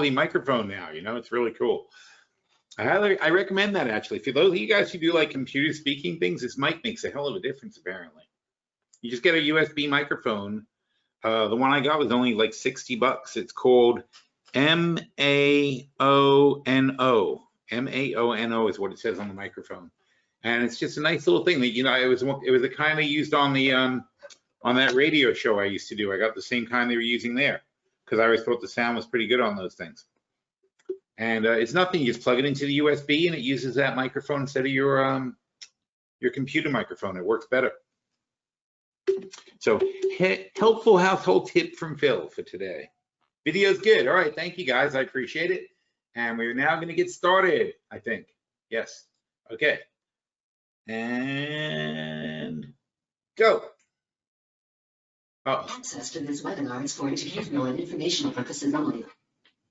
quality microphone now. You know, it's really cool. I recommend that actually. For those of you guys who do like computer speaking things, this mic makes a hell of a difference apparently. You just get a USB microphone. The one I got was only like $60. It's called MAONO. MAONO is what it says on the microphone. And it's just a nice little thing that, you know, it was the kind they used on the on that radio show I used to do. I got the same kind they were using there because I always thought the sound was pretty good on those things. And it's nothing. You just plug it into the USB and it uses that microphone instead of your computer microphone. It works better. So helpful household tip from Phil for today. Video's good. All right, thank you guys. I appreciate it. And we're now going to get started, I think. Yes. Okay. And go. Access to this webinar is for educational and informational purposes only.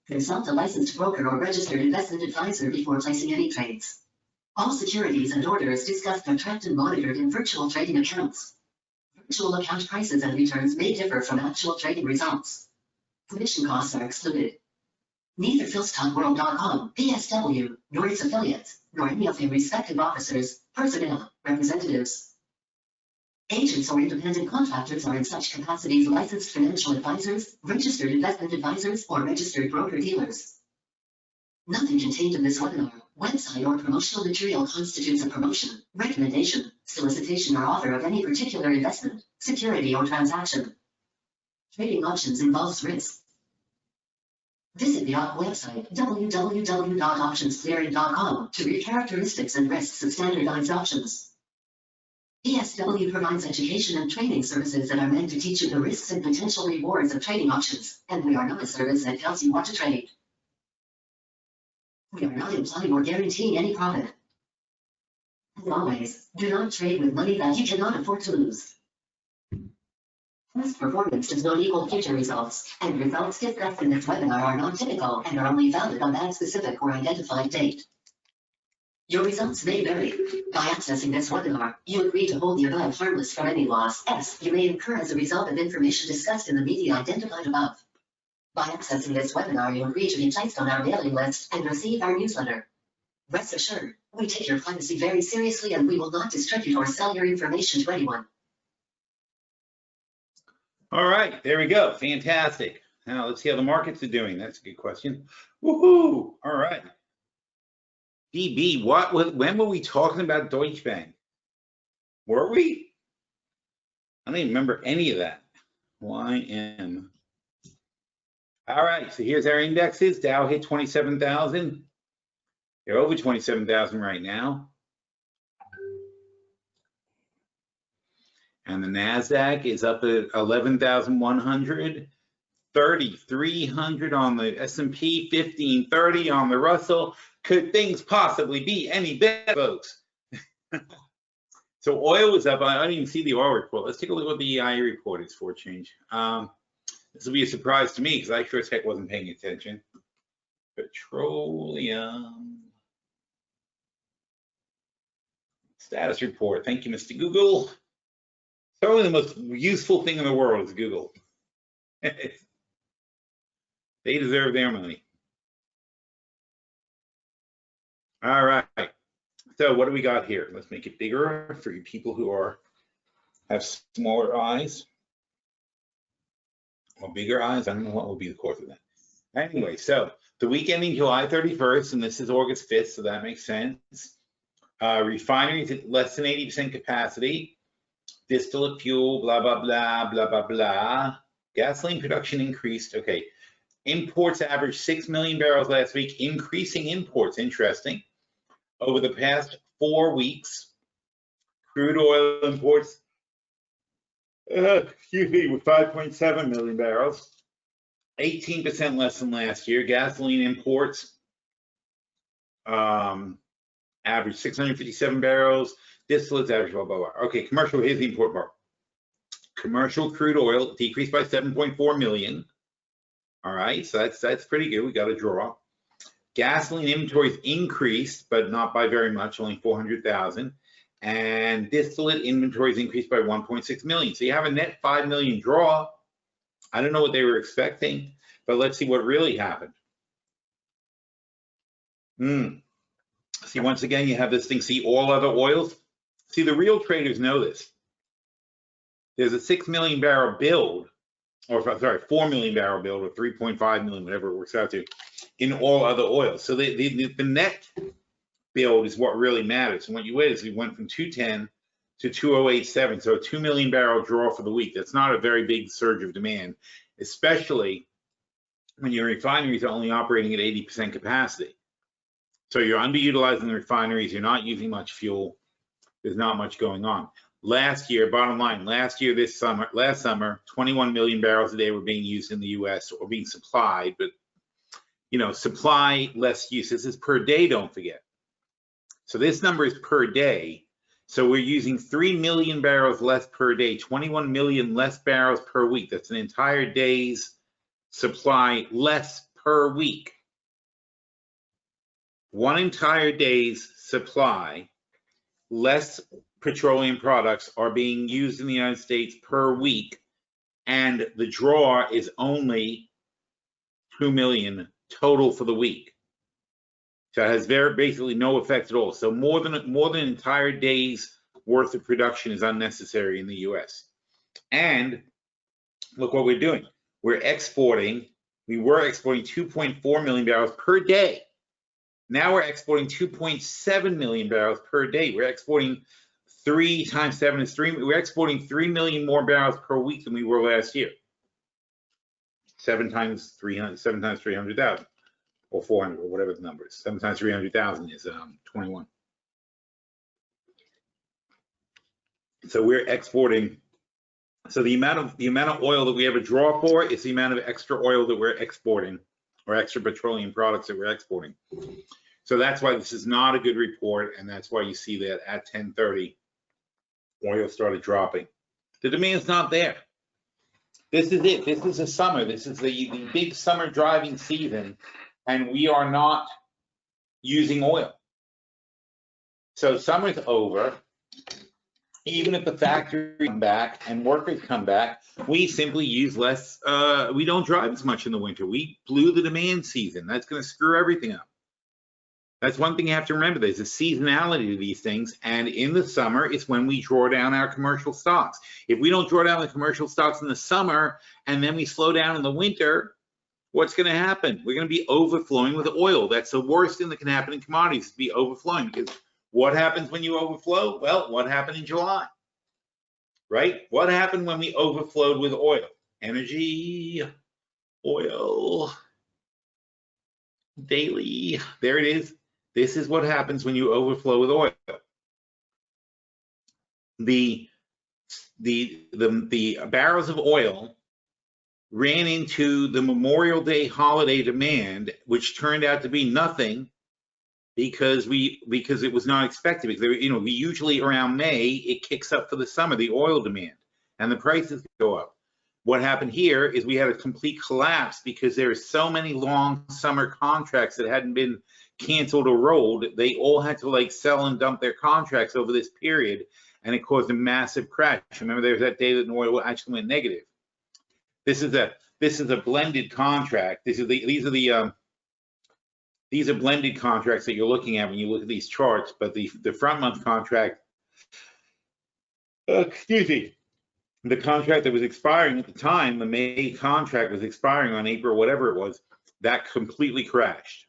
Consult a licensed broker or registered investment advisor before placing any trades. All securities and orders discussed are tracked and monitored in virtual trading accounts. Virtual account prices and returns may differ from actual trading results. Commission costs are excluded. Neither PhilStockWorld.com, PSW, nor its affiliates, nor any of their respective officers, personnel, representatives, agents, or independent contractors are in such capacities licensed financial advisors, registered investment advisors, or registered broker-dealers. Nothing contained in this webinar, website, or promotional material constitutes a promotion, recommendation, solicitation, or offer of any particular investment, security, or transaction. Trading options involves risk. Visit the website www.optionsclearing.com to read characteristics and risks of standardized options. PSW provides education and training services that are meant to teach you the risks and potential rewards of trading options, and we are not a service that tells you what to trade. We are not implying or guaranteeing any profit. As always, do not trade with money that you cannot afford to lose. Past performance does not equal future results, and results discussed in this webinar are not typical and are only valid on that specific or identified date. Your results may vary. By accessing this webinar, you agree to hold the above harmless from any loss you may incur as a result of information discussed in the media identified above. By accessing this webinar, you agree to be placed on our mailing list and receive our newsletter. Rest assured, we take your privacy very seriously and we will not distribute or sell your information to anyone. All right, there we go. Fantastic. Now let's see how the markets are doing. That's a good question. Woohoo! All right. DB, when were we talking about Deutsche Bank? Were we? I don't even remember any of that. YM. All right, so here's our indexes. Dow hit 27,000. They're over 27,000 right now. And the NASDAQ is up at 11,100, 3,300 on the S&P, 1,530 on the Russell. Could things possibly be any better, folks? So oil is up. I don't even see the oil report. Let's take a look at what the EIA report is for a change. This will be a surprise to me because I sure as heck wasn't paying attention. Petroleum status report. Thank you, Mr. Google. Probably the most useful thing in the world is Google. They deserve their money. All right. So what do we got here? Let's make it bigger for you people who have smaller eyes or bigger eyes. I don't know what will be the cause of that. Anyway, so the week ending July 31st, and this is August 5th, so that makes sense. Refineries at less than 80% capacity. Distillate fuel, blah, blah, blah, blah, blah, blah. Gasoline production increased. Okay. Imports averaged 6 million barrels last week, increasing imports. Interesting. Over the past 4 weeks, crude oil imports, were 5.7 million barrels, 18% less than last year. Gasoline imports averaged 657 barrels. Distillates average blah, blah, blah. Okay, commercial, here's the import bar. Commercial crude oil decreased by 7.4 million. All right, so that's pretty good. We got a draw. Gasoline inventories increased, but not by very much, only 400,000. And distillate inventories increased by 1.6 million. So you have a net 5 million draw. I don't know what they were expecting, but let's see what really happened. See, once again, you have this thing, see all other oils. See, the real traders know this. There's a 6 million barrel build, or sorry, 4 million barrel build, or 3.5 million, whatever it works out to, in all other oils. So the net build is what really matters. And what you is we went from 210 to 2087, so a 2 million barrel draw for the week. That's not a very big surge of demand, especially when your refineries are only operating at 80% capacity. So you're underutilizing the refineries, you're not using much fuel, there's not much going on. Last year, bottom line, last summer, 21 million barrels a day were being used in the US or being supplied, but supply, less use. This is per day, don't forget. So this number is per day. So we're using 3 million barrels less per day, 21 million less barrels per week. That's an entire day's supply less per week. One entire day's supply, less petroleum products are being used in the United States per week, and the draw is only 2 million total for the week. So it has basically no effect at all. So more than an entire day's worth of production is unnecessary in the US. And look what we're doing. We're exporting. We were exporting 2.4 million barrels per day. Now we're exporting 2.7 million barrels per day. We're exporting 3 times 7 is 3. We're exporting 3 million more barrels per week than we were last year. 7 times 300,000, or 400, or whatever the number is. 7 times 300,000 is 21. So we're exporting. So the amount of oil that we have a draw for is the amount of extra oil that we're exporting, or extra petroleum products that we're exporting. So that's why this is not a good report, and that's why you see that at 10:30, oil started dropping. The demand's not there. This is it. This is the summer. This is the big summer driving season, and we are not using oil. So summer's over. Even if the factories come back and workers come back, we simply use less. We don't drive as much in the winter. We blew the demand season. That's going to screw everything up. That's one thing you have to remember. There's a seasonality to these things, and in the summer, it's when we draw down our commercial stocks. If we don't draw down the commercial stocks in the summer, and then we slow down in the winter, what's going to happen? We're going to be overflowing with oil. That's the worst thing that can happen in commodities, is be overflowing. Because what happens when you overflow? Well, what happened in July? Right? What happened when we overflowed with oil? Energy, oil, daily. There it is. This is what happens when you overflow with oil. The barrels of oil ran into the Memorial Day holiday demand, which turned out to be nothing because it was not expected. Because we usually around May it kicks up for the summer, the oil demand, and the prices go up. What happened here is we had a complete collapse because there are so many long summer contracts that hadn't been canceled or rolled. They all had to sell and dump their contracts over this period, and it caused a massive crash. Remember, there was that day that oil actually went negative. This is a blended contract. These are blended contracts that you're looking at when you look at these charts. But the front month contract, the contract that was expiring at the time, the May contract was expiring on April, whatever it was, that completely crashed.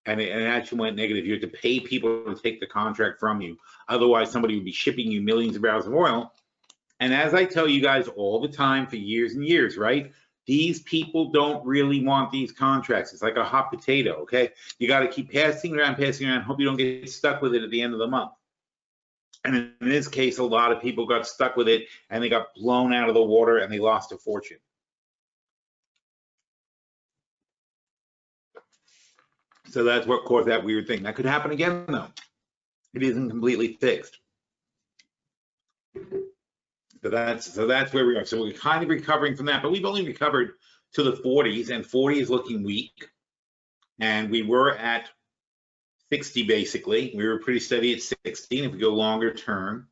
And it actually went negative. You had to pay people to take the contract from you. Otherwise, somebody would be shipping you millions of barrels of oil. And as I tell you guys all the time for years and years, right? These people don't really want these contracts. It's like a hot potato, okay? You got to keep passing it around, hope you don't get stuck with it at the end of the month. And in this case, a lot of people got stuck with it and they got blown out of the water and they lost a fortune. So that's what caused that weird thing. That could happen again, though. It isn't completely fixed. So that's where we are. So we're kind of recovering from that, but we've only recovered to the 40s, and 40 is looking weak. And we were at 60 basically. We were pretty steady at 60. And if we go longer term,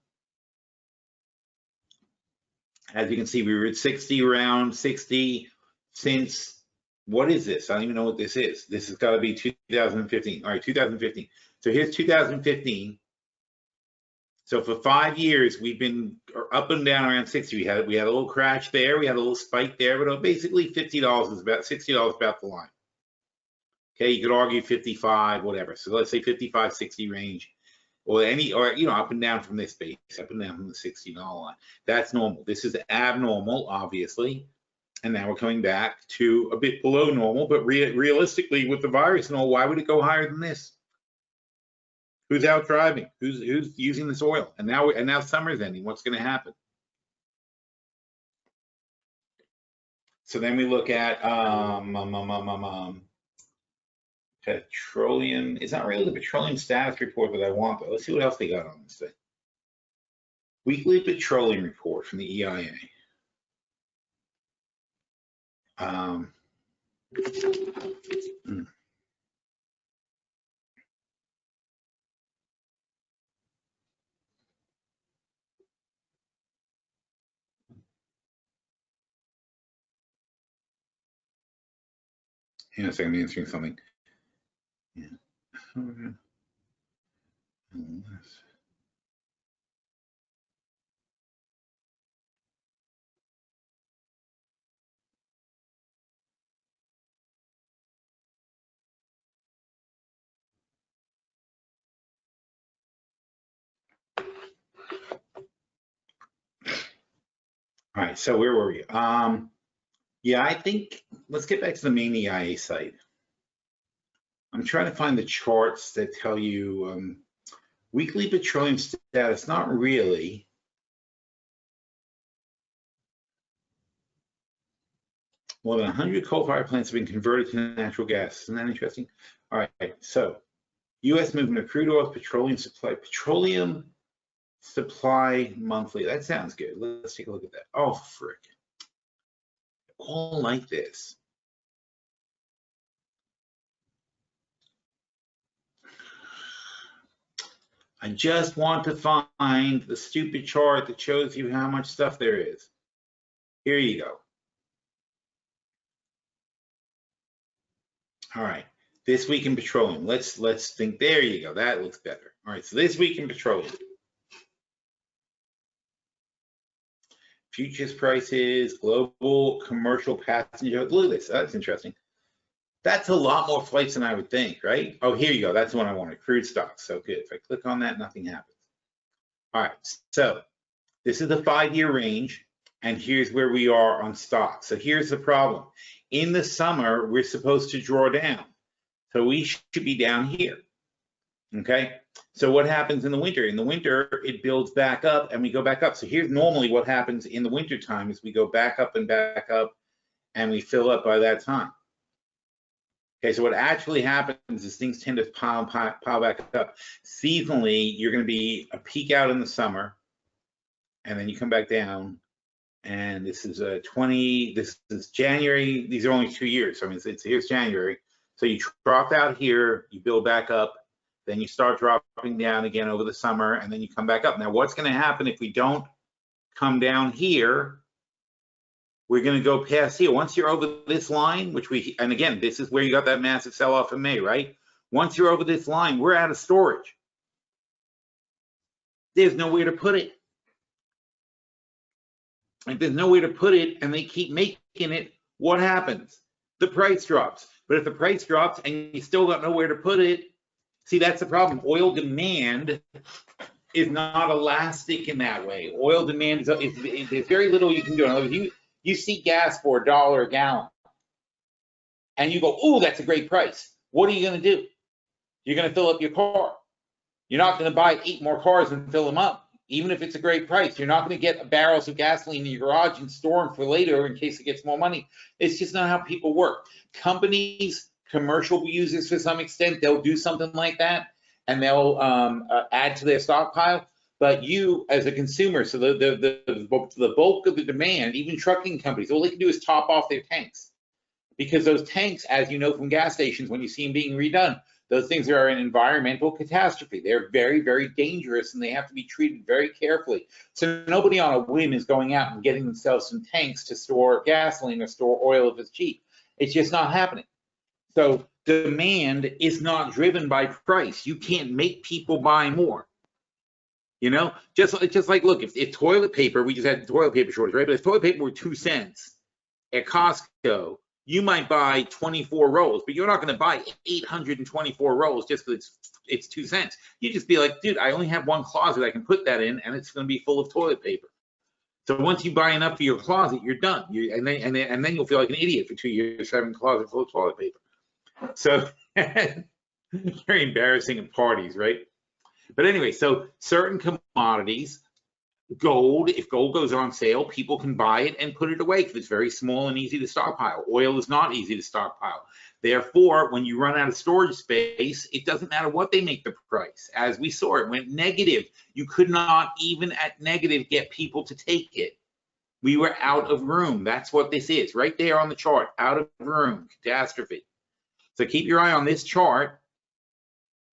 as you can see, we were at 60, around 60 since What is this? I don't even know what this is. This has got to be 2015. All right, 2015. So here's 2015. So for 5 years, we've been up and down around 60. We had a little crash there. We had a little spike there, but basically $50 is about $60 about the line. Okay, you could argue 55, whatever. So let's say 55, 60 range, or up and down from this base, up and down from the $60 line. That's normal. This is abnormal, obviously. And now we're coming back to a bit below normal, but realistically with the virus and all, why would it go higher than this? Who's out driving? Who's using this oil? And now summer's ending. What's going to happen? So then we look at petroleum. It's not really the petroleum status report that I want, but let's see what else they got on this thing. Weekly petroleum report from the EIA. Hang on a second, I'm answering something. Yeah. All right, so where were we? Yeah, I think let's get back to the main EIA site. I'm trying to find the charts that tell you weekly petroleum status. Not really. More than 100 coal-fired plants have been converted to natural gas. Isn't that interesting? All right, so U.S. movement of crude oil, petroleum supply monthly. That sounds good. Let's take a look at that. Oh, frick. All like this. I just want to find the stupid chart that shows you how much stuff there is. Here you go. All right, this week in petroleum. Let's think. There you go. That looks better. All right, so this week in petroleum. Futures prices, global commercial passenger. Look at this. That's interesting. That's a lot more flights than I would think, right? Oh, here you go. That's the one I wanted. Crude stocks. So good. If I click on that, nothing happens. All right. So this is the 5-year range, and here's where we are on stocks. So here's the problem. In the summer, we're supposed to draw down. So we should be down here. Okay. So what happens in the winter? In the winter, it builds back up and we go back up. So here's normally what happens in the winter time is we go back up, and we fill up by that time. Okay, so what actually happens is things tend to pile back up. Seasonally, you're going to be a peak out in the summer, and then you come back down. And this is this is January. These are only 2 years. So I mean, here's January. So you drop out here, you build back up. Then you start dropping down again over the summer, and then you come back up. Now, what's going to happen if we don't come down here? We're going to go past here. Once you're over this line, and again, this is where you got that massive sell-off in May, right? Once you're over this line, we're out of storage. There's nowhere to put it. If there's nowhere to put it, and they keep making it, what happens? The price drops. But if the price drops and you still got nowhere to put it, see, that's the problem. Oil demand is not elastic in that way. Oil demand is there's very little you can do. In other words, you see gas for $1 a gallon, and you go, "Oh, that's a great price." What are you going to do? You're going to fill up your car. You're not going to buy 8 more cars and fill them up, even if it's a great price. You're not going to get barrels of gasoline in your garage and store them for later in case it gets more money. It's just not how people work. Companies, commercial users to some extent, they'll do something like that and they'll add to their stockpile. But you as a consumer, so the bulk of the demand, even trucking companies, all they can do is top off their tanks. Because those tanks, as you know from gas stations, when you see them being redone, those things are an environmental catastrophe. They're very, very dangerous and they have to be treated very carefully. So nobody on a whim is going out and getting themselves some tanks to store gasoline or store oil if it's cheap. It's just not happening. So demand is not driven by price. You can't make people buy more. You know, just like, look, if toilet paper, we just had toilet paper shortage, right? But if toilet paper were 2 cents at Costco, you might buy 24 rolls, but you're not going to buy 824 rolls just because it's 2 cents. You just be like, dude, I only have one closet I can put that in, and it's going to be full of toilet paper. So once you buy enough for your closet, you're done. And then you'll feel like an idiot for 2 years having a closet full of toilet paper. So very embarrassing at parties, right? But anyway, so certain commodities, gold, if gold goes on sale, people can buy it and put it away because it's very small and easy to stockpile. Oil is not easy to stockpile. Therefore, when you run out of storage space, it doesn't matter what they make the price. As we saw, it went negative. You could not, even at negative, get people to take it. We were out of room. That's what this is, right there on the chart, out of room, catastrophe. So keep your eye on this chart,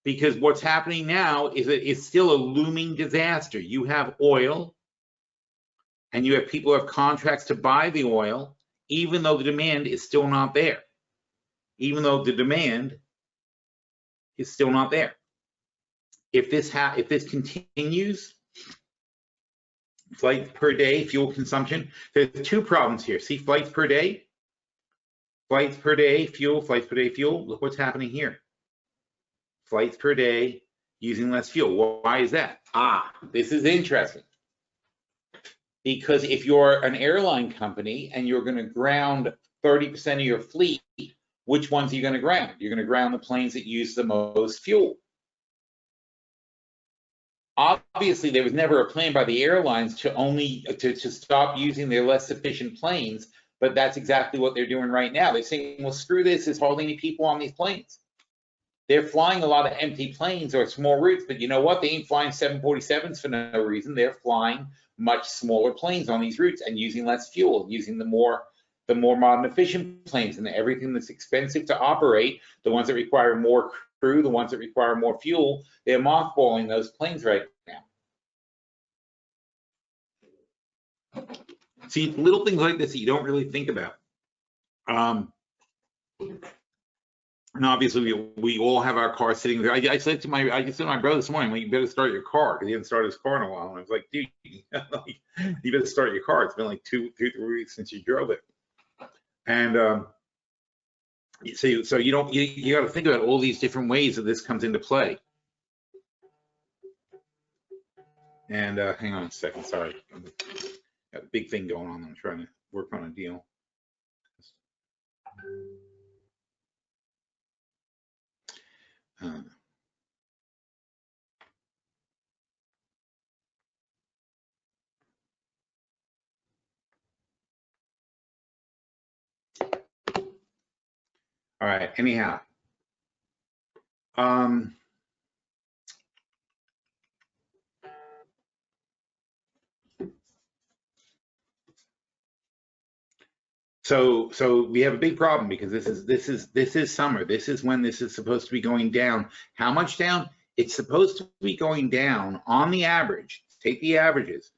because what's happening now is that it's still a looming disaster. You have oil, and you have people who have contracts to buy the oil, even though the demand is still not there. Even though the demand is still not there. If this continues, flights per day, fuel consumption, there's 2 problems here. See, flights per day, fuel, flights per day, fuel. Look what's happening here. Flights per day using less fuel. Why is that? This is interesting. Because if you're an airline company and you're going to ground 30% of your fleet, which ones are you going to ground? You're going to ground the planes that use the most fuel. Obviously, there was never a plan by the airlines to stop using their less efficient planes, but that's exactly what they're doing right now. They're saying, well, screw this, there's hardly any people on these planes. They're flying a lot of empty planes or small routes, but you know what? They ain't flying 747s for no reason. They're flying much smaller planes on these routes and using less fuel, using the more modern efficient planes, and everything that's expensive to operate, the ones that require more crew, the ones that require more fuel, they're mothballing those planes right now. See, little things like this that you don't really think about. And obviously, we all have our car sitting there. I said to my brother this morning, well, you better start your car, because he hadn't started his car in a while. And I was like, dude, you better start your car. It's been like 2, 3 weeks since you drove it. And so you got to think about all these different ways that this comes into play. And hang on a second, sorry, got a big thing going on. I'm trying to work on a deal. All right, anyhow. So we have a big problem, because this is summer. This is when this is supposed to be going down. How much down? It's supposed to be going down on the average. Take the averages.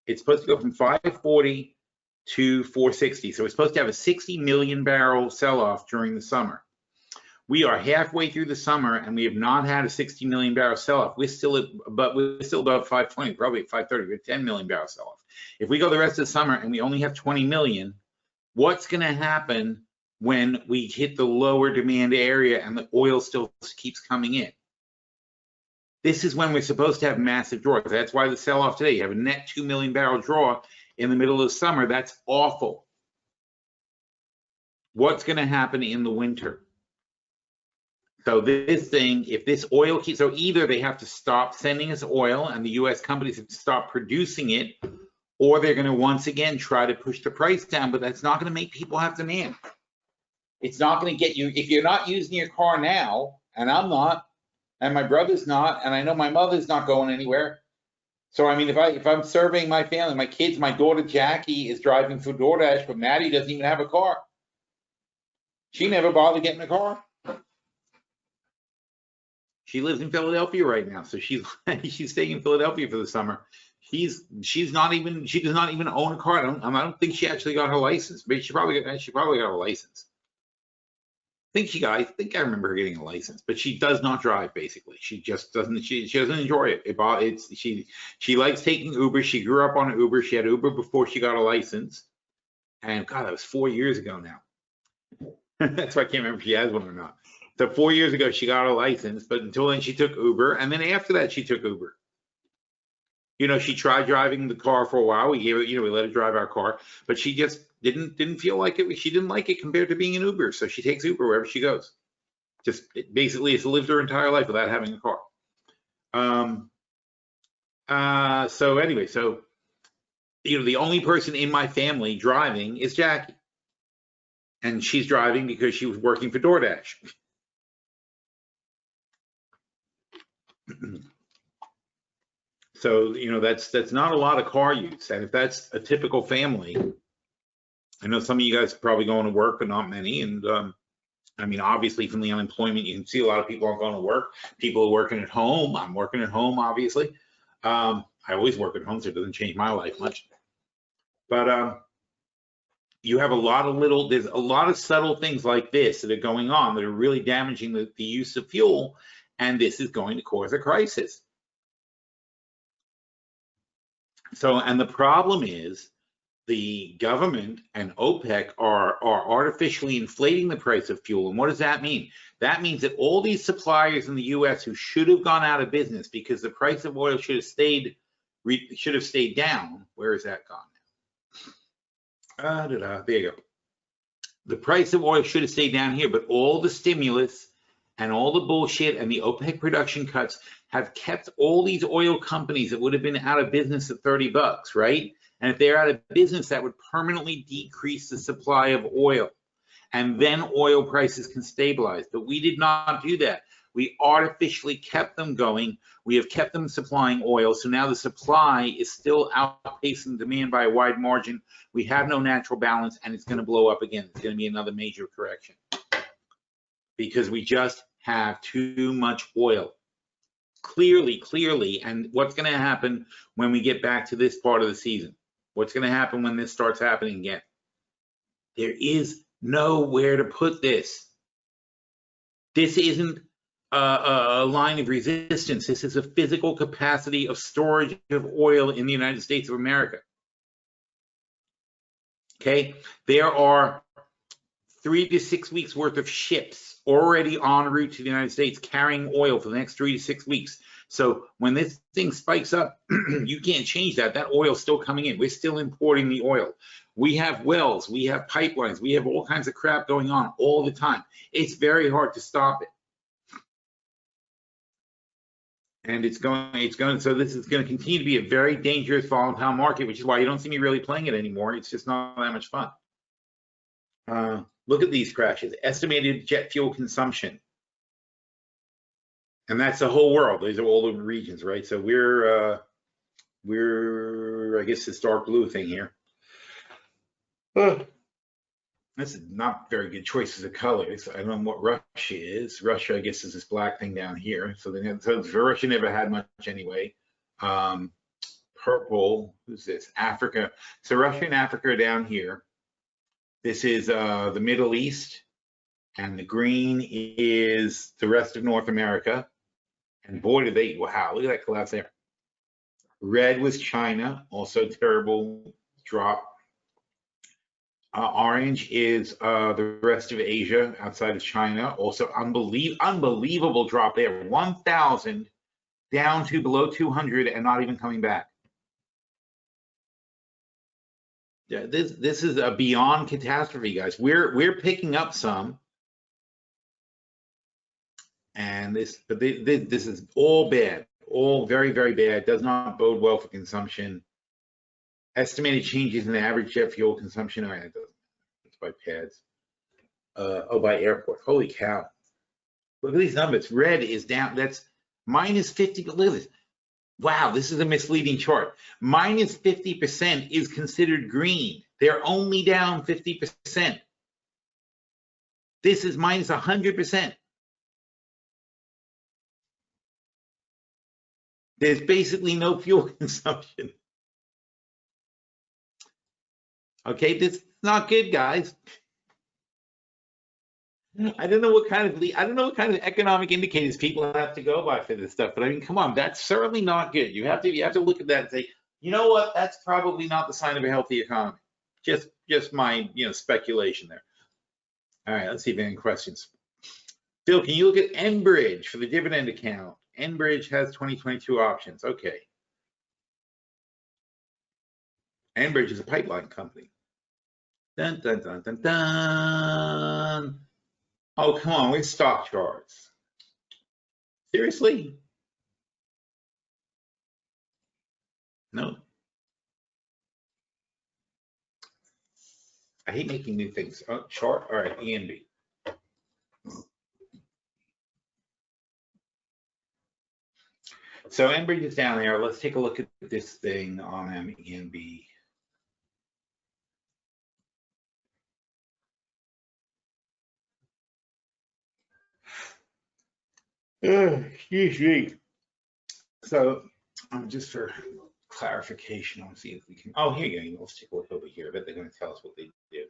It's supposed to go from 540 to 460. So it's supposed to have a 60 million barrel sell-off during the summer. We are halfway through the summer, and we have not had a 60 million barrel sell-off. We're still above 520, probably at 530. We're 10 million barrel sell-off. If we go the rest of the summer and we only have 20 million, what's going to happen when we hit the lower demand area and the oil still keeps coming in? This is when we're supposed to have massive draws. That's why the sell-off today, you have a net 2 million barrel draw in the middle of the summer. That's awful. What's going to happen in the winter? So this thing, if this oil keeps, so either they have to stop sending us oil and the US companies have to stop producing it, or they're going to once again try to push the price down, but that's not going to make people have demand. It's not going to get you, if you're not using your car now, and I'm not, and my brother's not, and I know my mother's not going anywhere. So I mean, if I'm surveying my family, my kids, my daughter Jackie is driving for DoorDash, but Maddie doesn't even have a car. She never bothered getting a car. She lives in Philadelphia right now, so she's staying in Philadelphia for the summer. She does not even own a car. I don't think she actually got her license, but she probably got a license. I think I remember her getting a license, but she does not drive. Basically, she just doesn't. She doesn't enjoy it. She likes taking Uber. She grew up on Uber. She had Uber before she got a license, and God, that was 4 years ago now. That's why I can't remember if she has one or not. So 4 years ago she got a license, but until then she took Uber, and then after that she took Uber. You know, she tried driving the car for a while. We gave it, we let her drive our car, but she just didn't feel like it. She didn't like it compared to being an Uber, so she takes Uber wherever she goes. Just basically, it's lived her entire life without having a car. So anyway, the only person in my family driving is Jackie, and she's driving because she was working for DoorDash. So, that's not a lot of car use. And if that's a typical family, I know some of you guys are probably going to work, but not many. And I mean, obviously from the unemployment, you can see a lot of people aren't going to work. People are working at home. I'm working at home, obviously. I always work at home, so it doesn't change my life much. But you have there's a lot of subtle things like this that are going on that are really damaging the use of fuel. And this is going to cause a crisis. So, and the problem is the government and OPEC are artificially inflating the price of fuel. And what does that mean? That means that all these suppliers in the US who should have gone out of business because the price of oil should have stayed down. Where is that gone now? There you go. The price of oil should have stayed down here, but all the stimulus and all the bullshit and the OPEC production cuts have kept all these oil companies that would have been out of business at $30, right? And if they're out of business, that would permanently decrease the supply of oil. And then oil prices can stabilize. But we did not do that. We artificially kept them going. We have kept them supplying oil. So now the supply is still outpacing demand by a wide margin. We have no natural balance, and it's going to blow up again. It's going to be another major correction because we just have too much oil. Clearly. And what's going to happen when we get back to this part of the season? What's going to happen when this starts happening again? There is nowhere to put this. This isn't a line of resistance. This is a physical capacity of storage of oil in the United States of America. Okay, there are 3 to 6 weeks worth of ships already en route to the United States carrying oil for the next 3 to 6 weeks. So when this thing spikes up, you can't change that. That oil's still coming in. We're still importing the oil. We have wells, we have pipelines, we have all kinds of crap going on all the time. It's very hard to stop it. And it's going, so this is going to continue to be a very dangerous volatile market, which is why you don't see me really playing it anymore. It's just not that much fun. Look at these crashes. Estimated jet fuel consumption. And that's the whole world. These are all the regions, right? So we're I guess this dark blue thing here. This is not very good choices of colors. I don't know what Russia is. Russia, I guess, is this black thing down here. So Russia never had much anyway. Purple, who's this? Africa. So Russia and Africa are down here. This is the Middle East, and the green is the rest of North America. And boy, did they, wow, look at that collapse there. Red was China, also terrible drop. Orange is the rest of Asia outside of China, also unbelievable drop there. 1,000 down to below 200 and not even coming back. Yeah, this is a beyond catastrophe, guys. We're picking up some, and this is all bad, all very, very bad. Does not bode well for consumption. Estimated changes in the average jet fuel consumption. Oh, yeah, it doesn't. It's by pads. By airport. Holy cow! Look at these numbers. Red is down. That's minus 50. Look at this. Wow, this is a misleading chart. Minus 50% is considered green. They're only down 50%. This is minus 100%. There's basically no fuel consumption. Okay, this is not good, guys. I don't know what kind of economic indicators people have to go by for this stuff, but I mean, come on, that's certainly not good. You have to look at that and say, you know what, that's probably not the sign of a healthy economy. Just my, speculation there. All right, let's see if any questions. Phil, can you look at Enbridge for the dividend account? Enbridge has 2022 options. Okay. Enbridge is a pipeline company. Dun, dun, dun, dun, dun. Oh, come on, where's stock charts? Seriously? No. I hate making new things. Oh, chart, all right, ENB. So Enbridge is down there. Let's take a look at this thing on ENB. Excuse me. So just for clarification, I want to see if we can. Oh, here you go. Let's take a look over here. I bet they're going to tell us what they do.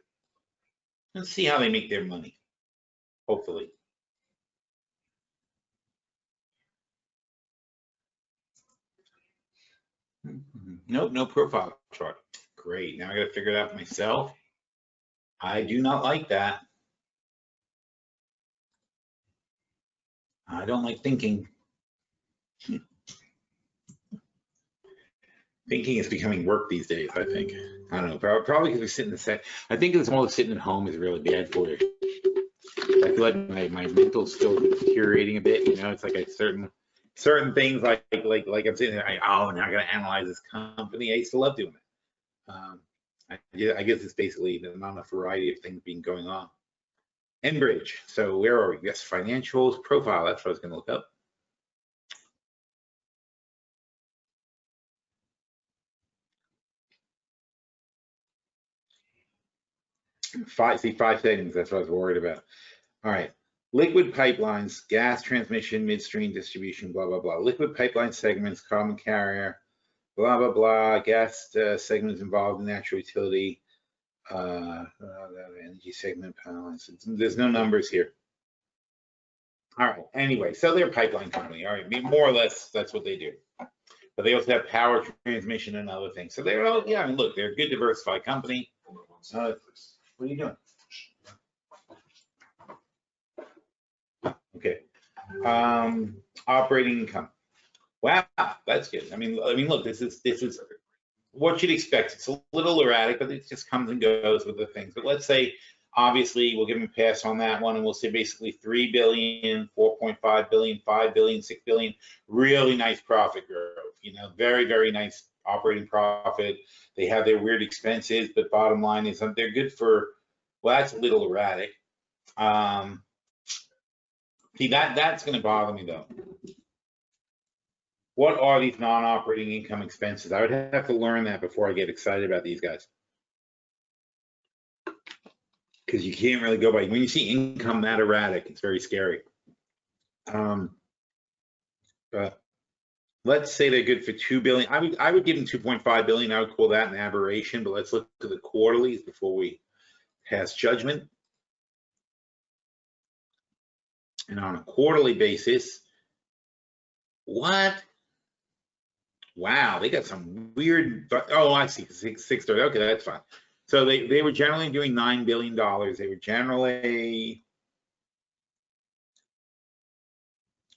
Let's see how they make their money. Hopefully. Nope, no profile chart. Great. Now I got to figure it out myself. I do not like that. I don't like thinking. Thinking is becoming work these days, I think. I don't know, probably because we're sitting in the set. I think it's more sitting at home is really bad for you. I feel like my mental skills are deteriorating a bit. It's like certain things like I'm sitting there, now I got to analyze this company. I used to love doing it. I guess it's basically not enough variety of things being going on. Enbridge. So where are we? Yes, financials profile. That's what I was going to look up. Five settings. That's what I was worried about. All right. Liquid pipelines, gas transmission, midstream distribution, blah, blah, blah. Liquid pipeline segments, common carrier, blah, blah, blah. Gas segments involved in natural utility, energy segment, power lines. There's no numbers here. All right. Anyway, so they're a pipeline company. All right. More or less, that's what they do. But they also have power transmission and other things. So they're all, yeah, I mean, look, they're a good diversified company. What are you doing? Okay. Operating income. Wow, that's good. I mean, look, this is what you'd expect. It's a little erratic, but it just comes and goes with the things. But let's say, obviously, we'll give them a pass on that one, and we'll say basically 3 billion, 4.5 billion, 5 billion, 6 billion. Really nice profit growth. Very, very nice operating profit. They have their weird expenses, but bottom line is they're good for. Well, that's a little erratic. See, that's going to bother me though. What are these non-operating income expenses? I would have to learn that before I get excited about these guys. Because you can't really go by, when you see income that erratic, it's very scary. But let's say they're good for 2 billion. I would give them 2.5 billion. I would call that an aberration, but let's look at the quarterlies before we pass judgment. And on a quarterly basis, what? Wow, they got some weird. Oh, I see. 630. Okay, that's fine. So they were generally doing $9 billion. They were generally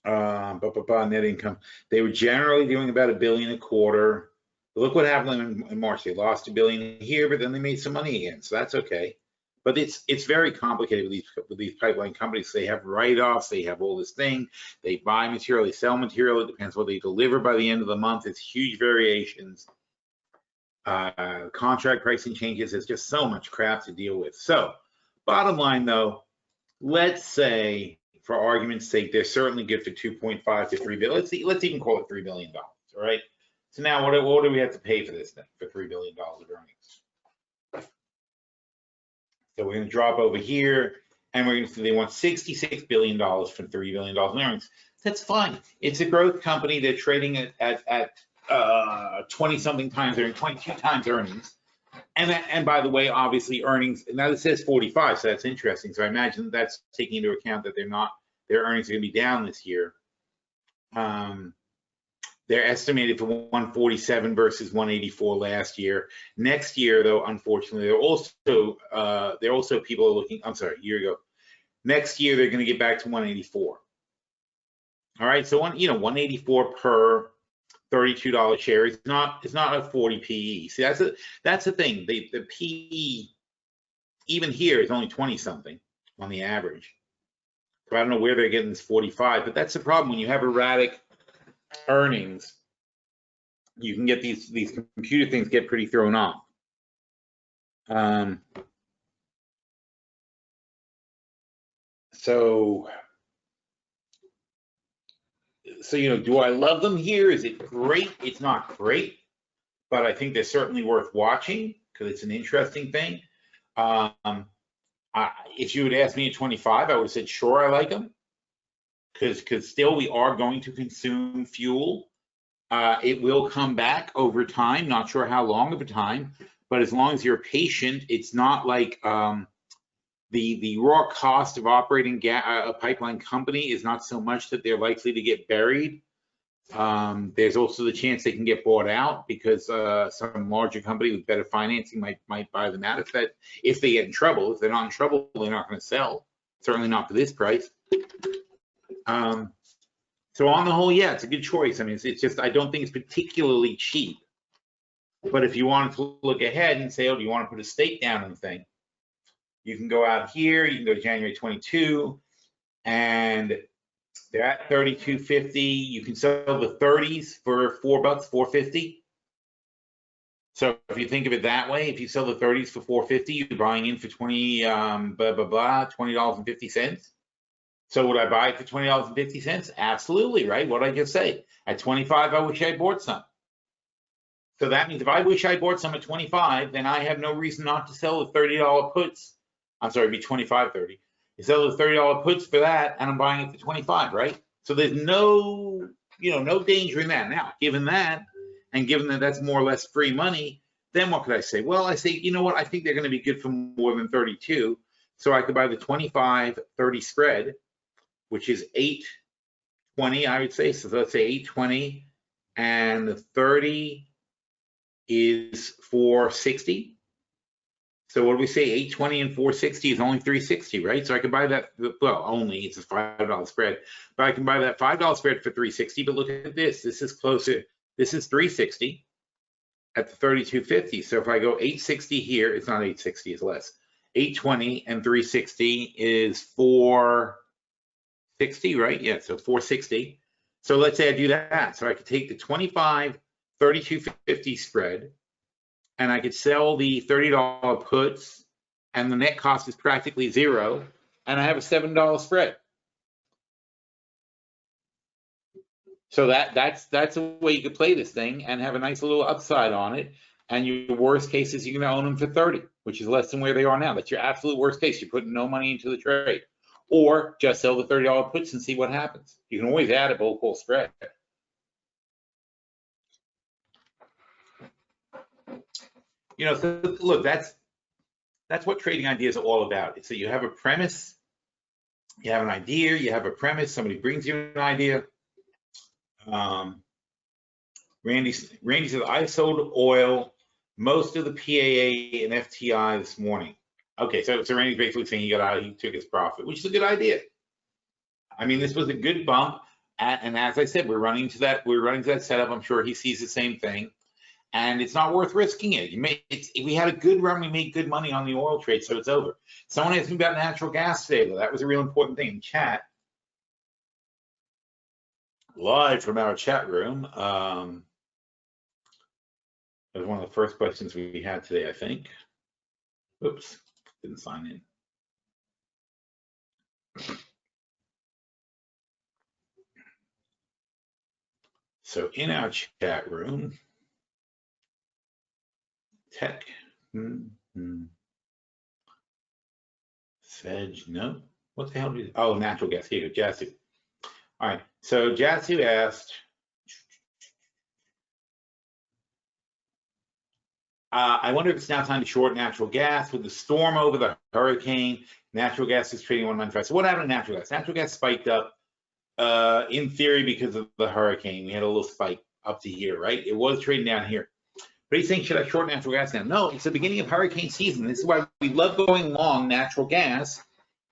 net income. They were generally doing about $1 billion a quarter. But look what happened in March. They lost $1 billion here, but then they made some money again. So that's okay. But it's very complicated with these pipeline companies. They have write-offs, they have all this thing, they buy material, they sell material, it depends what they deliver by the end of the month. It's huge variations. Contract pricing changes, there's just so much crap to deal with. So bottom line though, let's say for argument's sake, they're certainly good for 2.5 to 3 billion. Let's even call it $3 billion, all right? So now what do we have to pay for this thing for $3 billion of earnings? So we're going to drop over here, and we're going to say they want $66 billion for $3 billion in earnings. That's fine. It's a growth company. They're trading at 20-something times earnings, 22 times earnings. And by the way, obviously earnings, now this says 45, so that's interesting. So I imagine that's taking into account that their earnings are gonna be down this year. They're estimated for 147 versus 184 last year. Next year, though, unfortunately, they're also people are looking, I'm sorry, a year ago. Next year, they're gonna get back to 184. All right, so 184 per $32 share is not a 40 PE. See, that's the thing. The PE even here is only 20 something on the average. So I don't know where they're getting this 45, but that's the problem when you have erratic earnings. You can get these computer things get pretty thrown off. So do I love them here? Is it great? It's not great, but I think they're certainly worth watching because it's an interesting thing. If you would ask me at 25, I would have said, sure, I like them because still we are going to consume fuel. It will come back over time, not sure how long of a time, but as long as you're patient, it's not like the raw cost of operating a pipeline company is not so much that they're likely to get buried. There's also the chance they can get bought out because some larger company with better financing might buy them out if they get in trouble. If they're not in trouble, they're not going to sell. Certainly not for this price. So on the whole, yeah, it's a good choice. I mean, it's just I don't think it's particularly cheap. But if you wanted to look ahead and say, oh, do you want to put a stake down in the thing? You can go out here. You can go to January 22, and they're at 32.50. You can sell the 30s for $4, $4.50. So if you think of it that way, if you sell the 30s for $4.50, you're buying in for $20.50. So would I buy it for $20.50? Absolutely, right? What did I just say? At 25, I wish I bought some. So that means if I wish I bought some at 25, then I have no reason not to sell the $30 puts. I'm sorry, it'd be 25.30. You sell the $30 puts for that, and I'm buying it for 25, right? So there's no danger in that. Now, given that, and given that that's more or less free money, then what could I say? Well, I say, you know what? I think they're going to be good for more than 32. So I could buy the 25-30 spread, which is 820, I would say. So let's say 820, and the 30 is 460. So what do we say? 820 and 460 is only 360, right? So I could buy that, well, only it's a $5 spread, but I can buy that $5 spread for 360. But look at this. This is closer. This is 360 at the 32.50. So if I go 860 here, it's not 860, it's less. 820 and 360 is 460, right? Yeah, so 460. So let's say I do that. So I could take the 25 32.50 spread, and I could sell the $30 puts, and the net cost is practically zero, and I have a $7 spread. So that's a way you could play this thing and have a nice little upside on it. And your worst case is you're going to own them for 30, which is less than where they are now. That's your absolute worst case. You're putting no money into the trade, or just sell the $30 puts and see what happens. You can always add a bull call spread. So look, that's what trading ideas are all about. So you have a premise, you have an idea, you have a premise, somebody brings you an idea. Randy says, I sold oil, most of the PAA and FTI this morning. Okay, so Randy's basically saying he took his profit, which is a good idea. I mean, this was a good bump, and as I said, we're running to that setup. I'm sure he sees the same thing. And it's not worth risking it. We had a good run. We made good money on the oil trade, so it's over. Someone asked me about natural gas today, though. That was a real important thing in chat. Live from our chat room. That was one of the first questions we had today, I think. Oops, didn't sign in. So in our chat room, tech, Sedge, no. What the hell did, oh, natural gas, here you go, Jasu. All right, so Jasu asked, I wonder if it's now time to short natural gas. With the storm over the hurricane, natural gas is trading 195. So what happened to natural gas? Natural gas spiked up, in theory, because of the hurricane. We had a little spike up to here, right? It was trading down here. But he's saying, should I short natural gas now? No, it's the beginning of hurricane season. This is why we love going long natural gas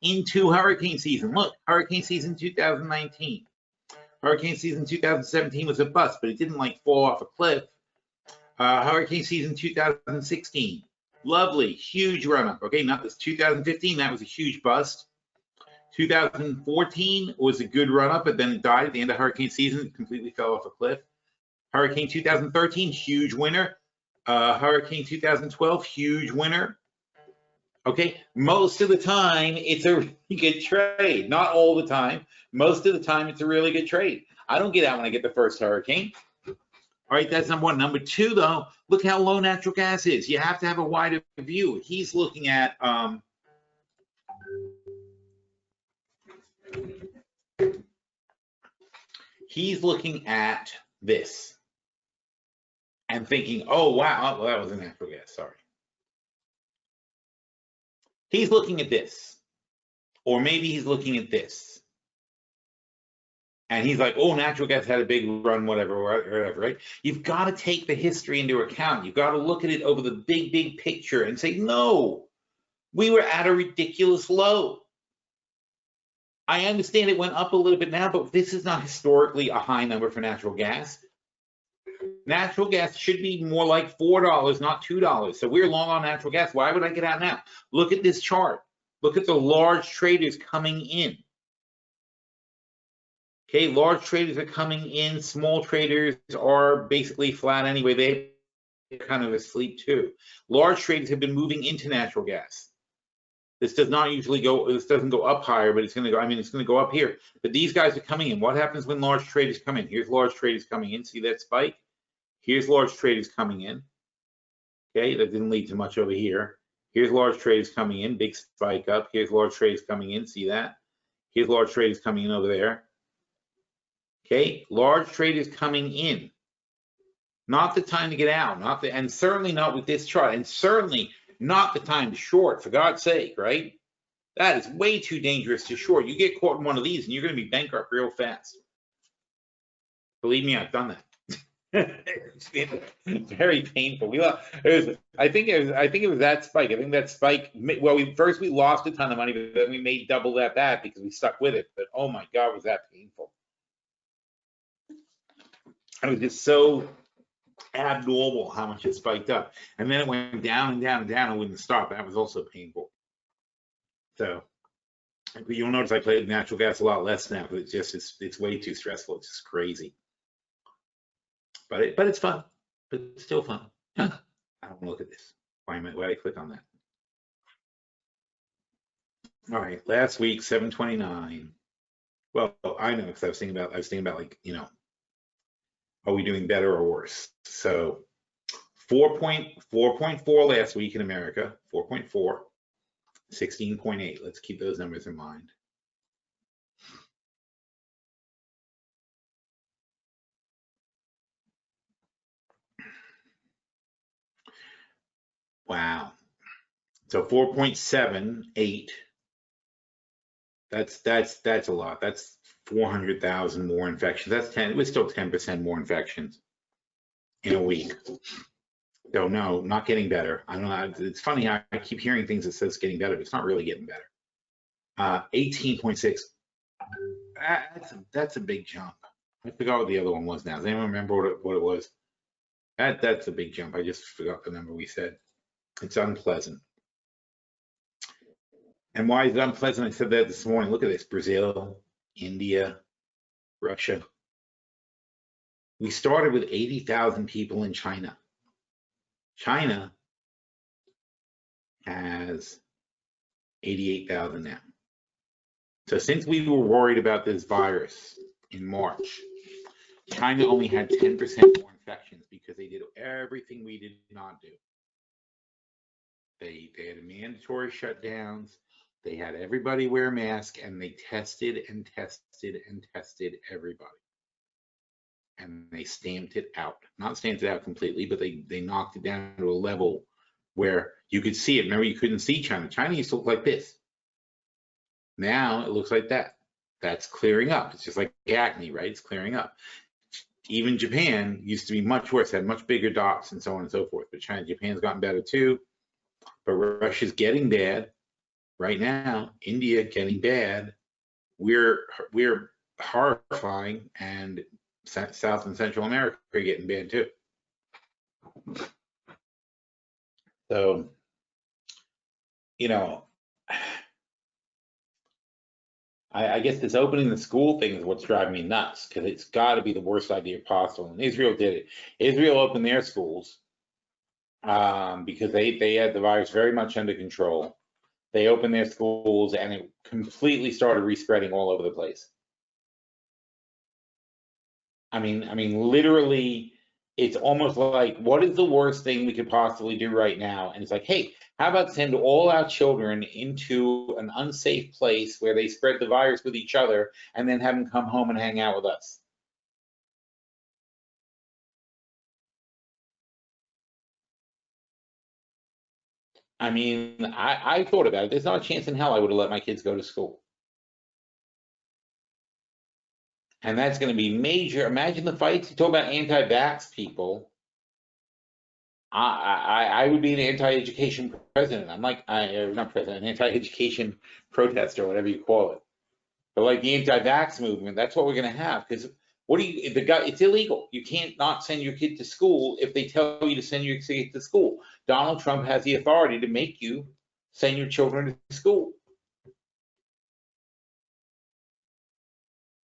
into hurricane season. Look, hurricane season 2019. Hurricane season 2017 was a bust, but it didn't like fall off a cliff. Hurricane season 2016, lovely, huge run up. Okay, not this 2015, that was a huge bust. 2014 was a good run up, but then it died at the end of hurricane season. It completely fell off a cliff. Hurricane 2013, huge winner. Hurricane 2012, huge winner. Okay, most of the time it's a really good trade. Not all the time. Most of the time it's a really good trade. I don't get out when I get the first hurricane. All right, that's number one. Number two, though, look how low natural gas is. You have to have a wider view. He's looking at this and thinking, oh, wow, oh, well, that was a natural gas, sorry. He's looking at this, or maybe he's looking at this. And he's like, oh, natural gas had a big run, whatever, right? You've got to take the history into account. You've got to look at it over the big picture and say, no, we were at a ridiculous low. I understand it went up a little bit now, but this is not historically a high number for natural gas. Natural gas should be more like $4, not $2. So we're long on natural gas. Why would I get out now? Look at this chart. Look at the large traders coming in. Okay, large traders are coming in. Small traders are basically flat anyway. They're kind of asleep too. Large traders have been moving into natural gas. This does not usually go, this doesn't go up higher, but it's going to go, I mean, it's going to go up here. But these guys are coming in. What happens when large traders come in? Here's large traders coming in. See that spike? Here's large traders coming in. Okay, that didn't lead to much over here. Here's large traders coming in, big spike up. Here's large traders coming in. See that? Here's large traders coming in over there. Okay, large traders coming in. Not the time to get out, and certainly not with this chart, and certainly not the time to short, for God's sake, right? That is way too dangerous to short. You get caught in one of these and you're going to be bankrupt real fast. Believe me, I've done that. It's very painful. I think it was that spike. I think that spike, well, first we lost a ton of money, but then we made double that back because we stuck with it. But oh my God, was that painful. It was just so abnormal how much it spiked up. And then it went down and down and down and wouldn't stop. That was also painful. So you'll notice I played natural gas a lot less now because it's way too stressful. It's just crazy. But it's fun. But it's still fun. I don't look at this. Why did I click on that? All right, last week 729. Well, I know because I was thinking about like, you know, are we doing better or worse? So 4.4 last week in America, 4.4, 16.8. Let's keep those numbers in mind. Wow. So 4.78. That's a lot. That's 400,000 more infections. That's 10. It was still 10% more infections in a week. So no, not getting better. I don't know. It's funny how I keep hearing things that says getting better, but it's not really getting better. 18.6. That's a big jump. I forgot what the other one was now. Does anyone remember what it was? That's a big jump. I just forgot the number we said. It's unpleasant. And why is it unpleasant? I said that this morning. Look at this: Brazil, India, Russia. We started with 80,000 people in China. China has 88,000 now. So since we were worried about this virus in March, China only had 10% more infections because they did everything we did not do. They had mandatory shutdowns. They had everybody wear a mask, and they tested and tested and tested everybody. and they stamped it out. Not stamped it out completely, but they knocked it down to a level where you could see it. Remember, you couldn't see China. China used to look like this. Now it looks like that. That's clearing up. It's just like acne, right? It's clearing up. Even Japan used to be much worse, had much bigger dots and so on and so forth. But Japan's gotten better too. But Russia's getting bad right now. India getting bad. We're horrifying, and South and Central America are getting bad too. So, you know, I guess this opening the school thing is what's driving me nuts, because it's got to be the worst idea possible. And Israel did it. Israel opened their schools because they had the virus very much under control. They opened their schools and it completely started respreading all over the place. I mean, literally, it's almost like, what is the worst thing we could possibly do right now? And it's like, hey, how about send all our children into an unsafe place where they spread the virus with each other and then have them come home and hang out with us? I mean, I thought about it. There's not a chance in hell I would have let my kids go to school. And that's going to be major. Imagine the fights. You talk about anti-vax people. I would be an anti-education president. I'm like, not president, an anti-education protester, whatever you call it. But like the anti-vax movement, that's what we're going to have. Because what do you, it's illegal. You can't not send your kid to school if they tell you to send your kid to school. Donald Trump has the authority to make you send your children to school.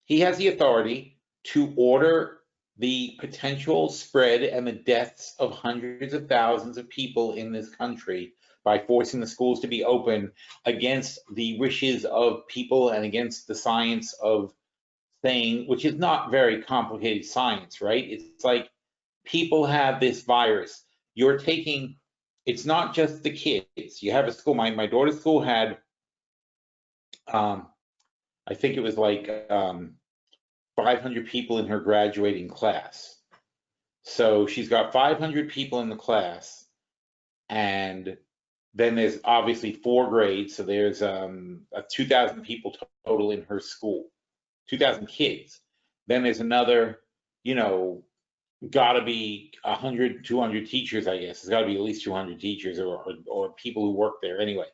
He has the authority to order the potential spread and the deaths of hundreds of thousands of people in this country by forcing the schools to be open against the wishes of people and against the science of saying, which is not very complicated science, right? It's like people have this virus. You're taking, it's not just the kids. You have a school, my daughter's school had, I think it was like 500 people in her graduating class. So she's got 500 people in the class, and then there's obviously 4 grades. So there's 2,000 people total in her school, 2,000 kids. Then there's another, you know, got to be 100, 200 teachers, I guess. There's got to be at least 200 teachers or people who work there anyway.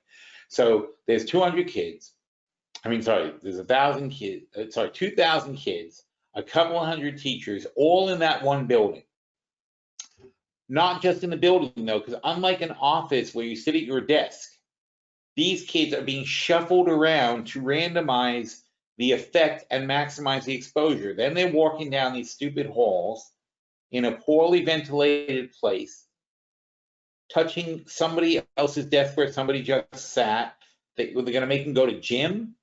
So there's 200 kids. I mean, sorry, there's 1,000 kids, 2,000 kids, a couple of hundred teachers, all in that one building. Not just in the building, though, because unlike an office where you sit at your desk, these kids are being shuffled around to randomize the effect and maximize the exposure. Then they're walking down these stupid halls in a poorly ventilated place, touching somebody else's desk where somebody just sat. They're going to make them go to gym.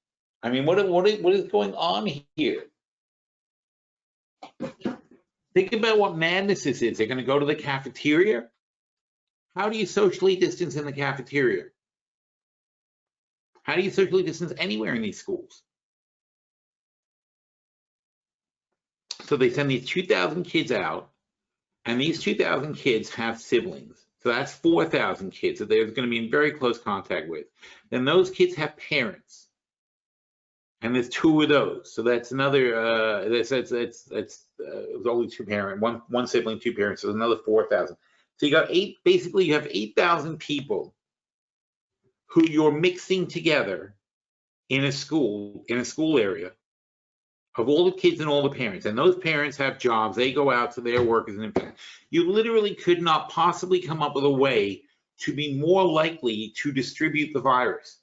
I mean, what is going on here? Think about what madness this is. They're going to go to the cafeteria. How do you socially distance in the cafeteria? How do you socially distance anywhere in these schools? So they send these 2,000 kids out, and these 2,000 kids have siblings. So that's 4,000 kids that they're going to be in very close contact with. Then those kids have parents. And there's 2 of those, so that's another. It's only 2 parents, one sibling, 2 parents, so another 4,000. So you got 8. Basically, you have 8,000 people who you're mixing together in a school area of all the kids and all the parents. And those parents have jobs; they go out to their work as an impact. You literally could not possibly come up with a way to be more likely to distribute the virus.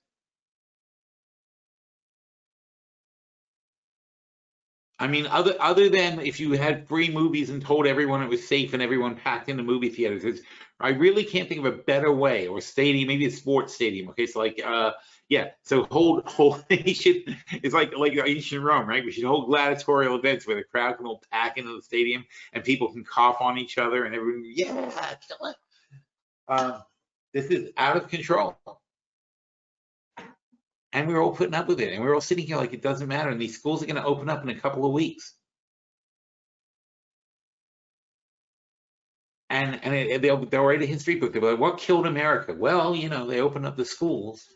I mean, other than if you had free movies and told everyone it was safe and everyone packed into movie theaters, I really can't think of a better way. Or stadium, maybe a sports stadium. Okay, so like, yeah. So hold nation. It's like ancient Rome, right? We should hold gladiatorial events where the crowd can all pack into the stadium and people can cough on each other and everyone, yeah, kill it. This is out of control. And we're all putting up with it, and we're all sitting here like it doesn't matter. And these schools are going to open up in a couple of weeks. And they'll write a history book. They'll be like, what killed America? Well, you know, they opened up the schools,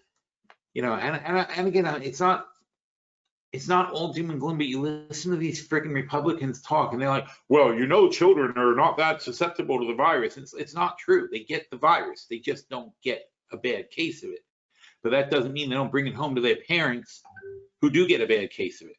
you know, and again, it's not all doom and gloom, but you listen to these freaking Republicans talk and they're like, well, you know, children are not that susceptible to the virus. It's not true. They get the virus. They just don't get a bad case of it. But that doesn't mean they don't bring it home to their parents who do get a bad case of it.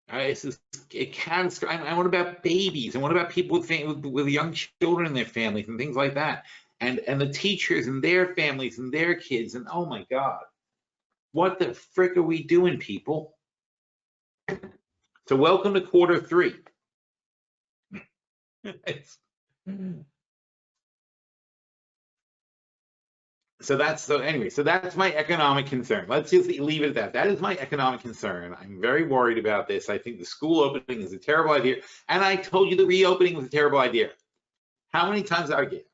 It's just a catastrophe. And what about babies? And what about people with young children in their families and things like that? And the teachers and their families and their kids. And oh my God, what the frick are we doing, people? So welcome to quarter 3. So that's my economic concern. Let's just leave it at that. That is my economic concern. I'm very worried about this. I think the school opening is a terrible idea. And I told you the reopening was a terrible idea. How many times did I get?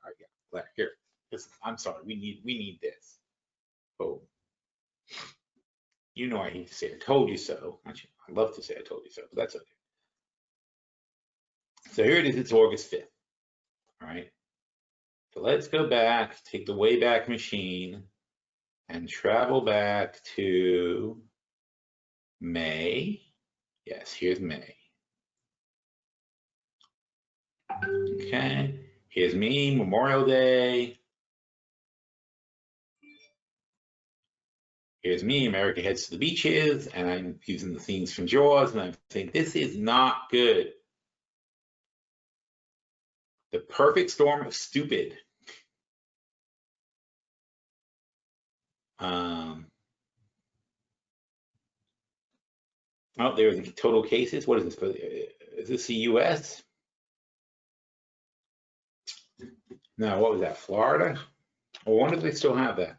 Here, I'm sorry. We need this. Oh, you know I hate to say I told you so. Actually, I love to say I told you so, but that's okay. So here it is. It's August 5th. All right. So let's go back, take the Wayback Machine, and travel back to May. Yes, here's May. Okay, here's me, Memorial Day. Here's me, America heads to the beaches, and I'm using the scenes from Jaws, and I'm saying, this is not good. The perfect storm of stupid. Oh, there's the total cases. What is this? Is this the US? No, what was that? Florida? I wonder if they still have that.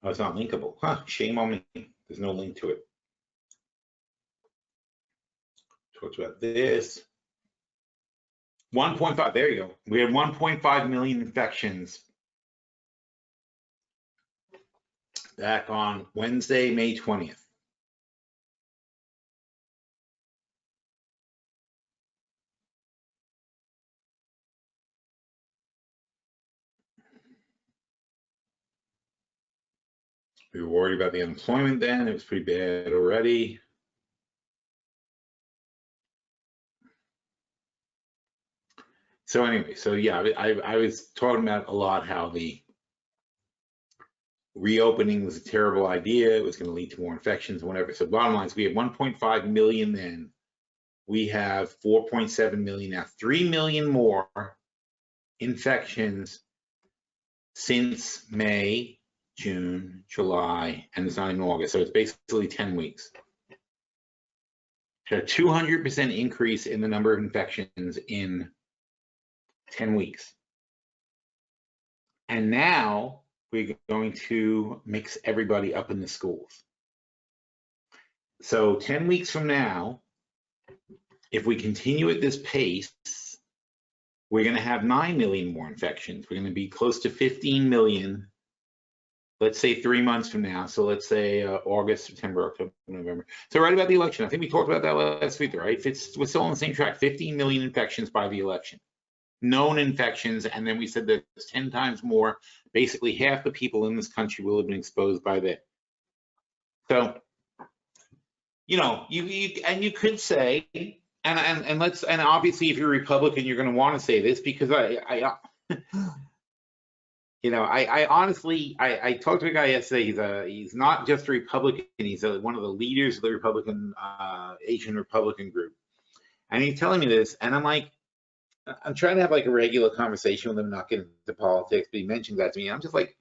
Oh, it's not linkable. Huh, shame on me. There's no link to it. Talks about this. 1.5, there you go. We had 1.5 million infections back on Wednesday, May 20th. We were worried about the unemployment then. It was pretty bad already. So anyway, so yeah, I was talking about a lot how the reopening was a terrible idea. It was going to lead to more infections and whatever. So bottom line is we have 1.5 million then. We have 4.7 million now, 3 million more infections since May, June, July, and it's not in August. So it's basically 10 weeks. So a 200% increase in the number of infections in 10 weeks. And now we're going to mix everybody up in the schools. So 10 weeks from now, if we continue at this pace, we're going to have 9 million more infections. We're going to be close to 15 million, let's say 3 months from now. So let's say August, September, October, November. So right about the election, I think we talked about that last week, right? We're still on the same track, 15 million infections by the election. Known infections, and then we said that there's 10 times more. Basically, half the people in this country will have been exposed by that. So, you know, you could say, and obviously, if you're a Republican, you're going to want to say this because you know, I honestly, I talked to a guy yesterday. He's not just a Republican. He's one of the leaders of the Republican Asian Republican group, and he's telling me this, and I'm like, I'm trying to have like a regular conversation with him, not get into politics, but he mentioned that to me. I'm just like,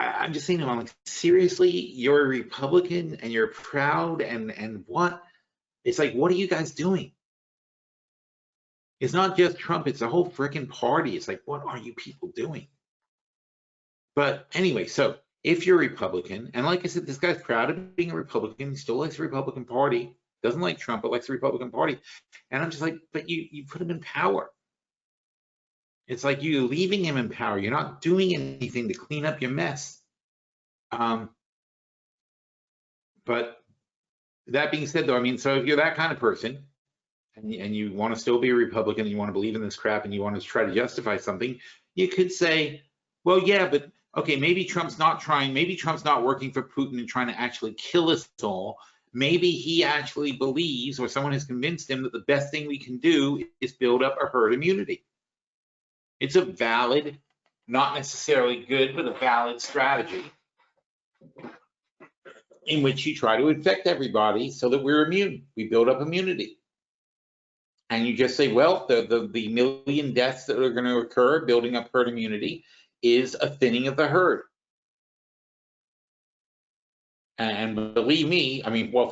I'm just saying to him, I'm like, seriously, you're a Republican and you're proud and what? It's like, what are you guys doing? It's not just Trump, it's the whole freaking party. It's like, what are you people doing? But anyway, so if you're a Republican, and like I said, this guy's proud of being a Republican, he still likes the Republican Party, doesn't like Trump, but likes the Republican Party. And I'm just like, but you put him in power. It's like you leaving him in power. You're not doing anything to clean up your mess. But that being said, though, I mean, so if you're that kind of person and you want to still be a Republican, you want to believe in this crap, and you want to try to justify something, you could say, well, yeah, but okay, maybe Trump's not working for Putin and trying to actually kill us all. Maybe he actually believes, or someone has convinced him, that the best thing we can do is build up a herd immunity. It's a valid, not necessarily good, but a valid strategy in which you try to infect everybody so that we're immune. We build up immunity. And you just say, well, the million deaths that are going to occur building up herd immunity is a thinning of the herd. And believe me, I mean, well,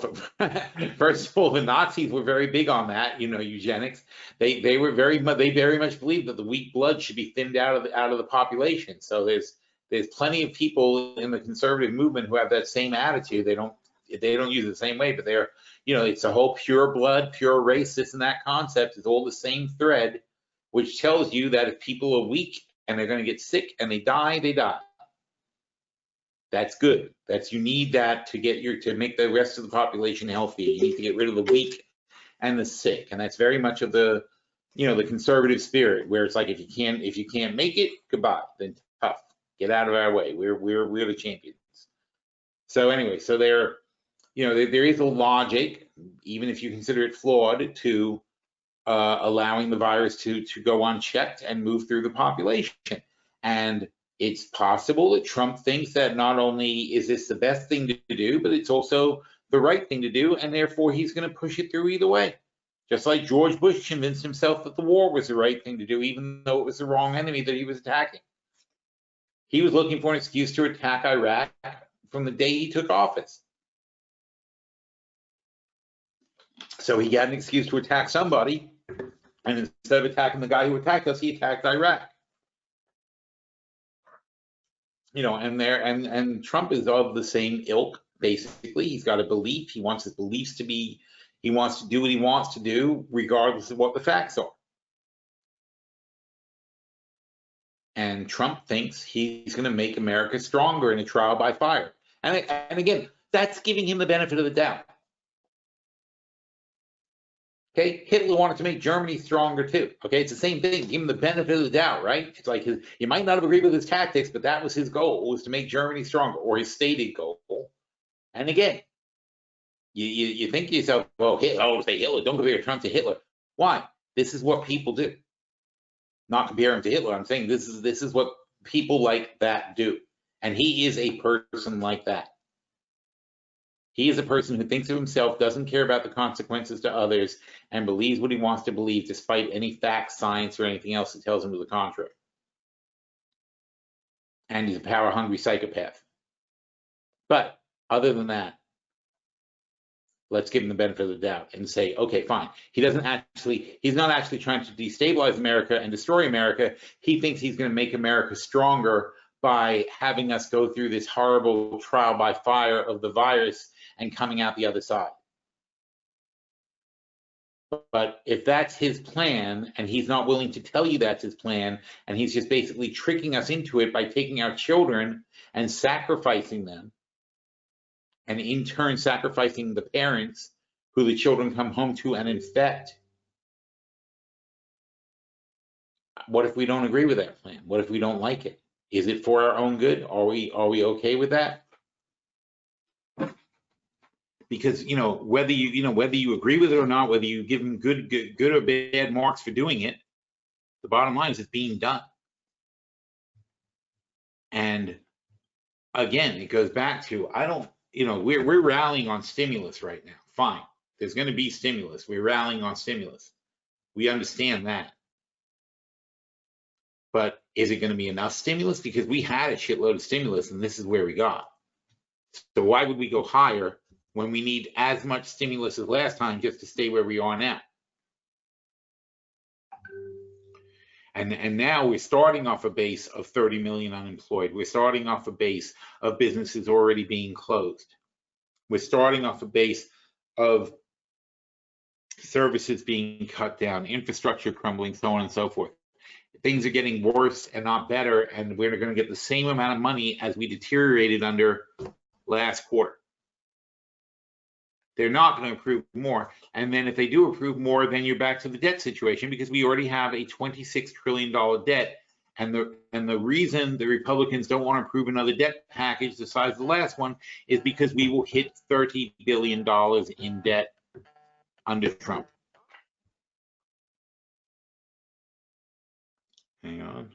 first of all, the Nazis were very big on that, eugenics. They very much believed that the weak blood should be thinned out of the population. So there's plenty of people in the conservative movement who have that same attitude. They don't use it the same way, but they're, it's a whole pure blood, pure race, this and that concept is all the same thread, which tells you that if people are weak and they're going to get sick and they die, they die. That's good. You need that to make the rest of the population healthy. You need to get rid of the weak and the sick, and that's very much of the, the conservative spirit, where it's like if you can't make it, goodbye. Then tough, get out of our way. We're the champions. So anyway, so there is a logic, even if you consider it flawed, to allowing the virus to go unchecked and move through the population. And it's possible that Trump thinks that not only is this the best thing to do, but it's also the right thing to do, and therefore he's going to push it through either way. Just like George Bush convinced himself that the war was the right thing to do, even though it was the wrong enemy that he was attacking. He was looking for an excuse to attack Iraq from the day he took office. So he got an excuse to attack somebody, and instead of attacking the guy who attacked us, he attacked Iraq. And Trump is of the same ilk, basically. He's got a belief. He wants his beliefs to be, he wants to do what he wants to do, regardless of what the facts are. And Trump thinks he's going to make America stronger in a trial by fire. And again, that's giving him the benefit of the doubt. Okay, Hitler wanted to make Germany stronger too. Okay, it's the same thing. Give him the benefit of the doubt, right? It's like you might not have agreed with his tactics, but that was his goal, was to make Germany stronger, or his stated goal. And again, you think to yourself, well, say Hitler, don't compare Trump to Hitler. Why? This is what people do. Not compare him to Hitler. I'm saying this is what people like that do, and he is a person like that. He is a person who thinks of himself, doesn't care about the consequences to others, and believes what he wants to believe despite any facts, science, or anything else that tells him to the contrary. And he's a power-hungry psychopath. But other than that, let's give him the benefit of the doubt and say, okay, fine. He's not actually trying to destabilize America and destroy America. He thinks he's going to make America stronger by having us go through this horrible trial by fire of the virus and coming out the other side. But if that's his plan, and he's not willing to tell you that's his plan, and he's just basically tricking us into it by taking our children and sacrificing them, and in turn sacrificing the parents who the children come home to and infect, what if we don't agree with that plan? What if we don't like it? Is it for our own good? Are we okay with that? Because whether you agree with it or not, whether you give them good or bad marks for doing it, the bottom line is it's being done. And again, it goes back to we're rallying on stimulus right now. Fine, there's going to be stimulus. We're rallying on stimulus. We understand that. But is it going to be enough stimulus? Because we had a shitload of stimulus, and this is where we got. So why would we go higher when we need as much stimulus as last time just to stay where we are now? And now we're starting off a base of 30 million unemployed. We're starting off a base of businesses already being closed. We're starting off a base of services being cut down, infrastructure crumbling, so on and so forth. things are getting worse and not better, and we're going to get the same amount of money as we deteriorated under last quarter. They're not going to approve more. And then if they do approve more, then you're back to the debt situation, because we already have a $26 trillion debt. And the reason the Republicans don't want to approve another debt package the size of the last one is because we will hit $30 billion in debt under Trump. Hang on.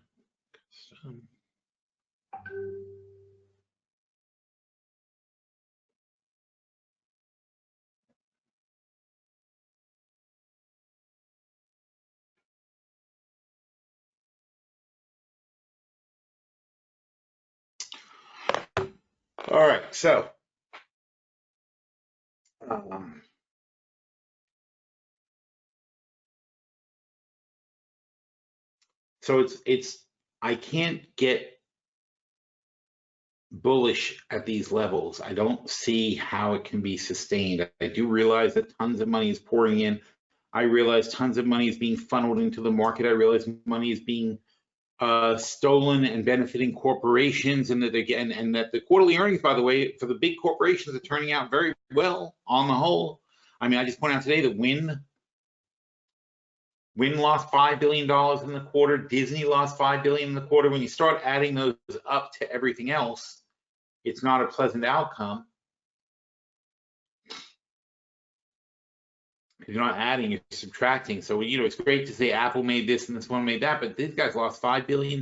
All right, so it's I can't get bullish at these levels. I don't see how it can be sustained. I do realize that tons of money is pouring in. I realize tons of money is being funneled into the market. I realize money is being stolen and benefiting corporations, and that and that the quarterly earnings, by the way, for the big corporations are turning out very well on the whole. I mean, I just pointed out today that Wynn lost $5 billion in the quarter. Disney lost $5 billion in the quarter. When you start adding those up to everything else, it's not a pleasant outcome. You're not adding, you're subtracting. So, you know, it's great to say Apple made this and this one made that, but these guys lost $5 billion.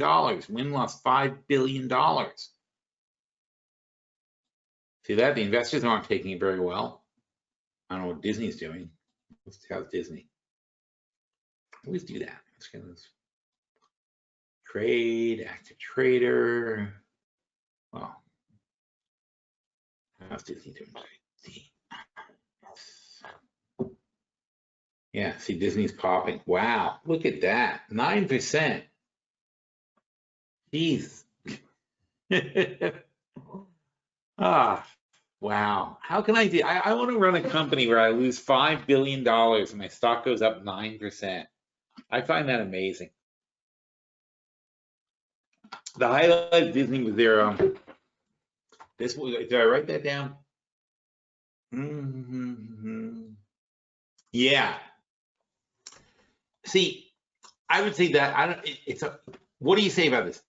Wynn lost $5 billion. See that? The investors aren't taking it very well. I don't know what Disney's doing. Let's see how's Disney. I always do that. Let's get this. Trade, active trader. Well, how's Disney doing? Yeah, see, Disney's popping. Wow, look at that, 9%. Jeez. Wow. How can I do? I want to run a company where I lose $5 billion and my stock goes up 9%. I find that amazing. The highlight of Disney was their this was, did I write that down? Yeah. See, I would say that what do you say about this?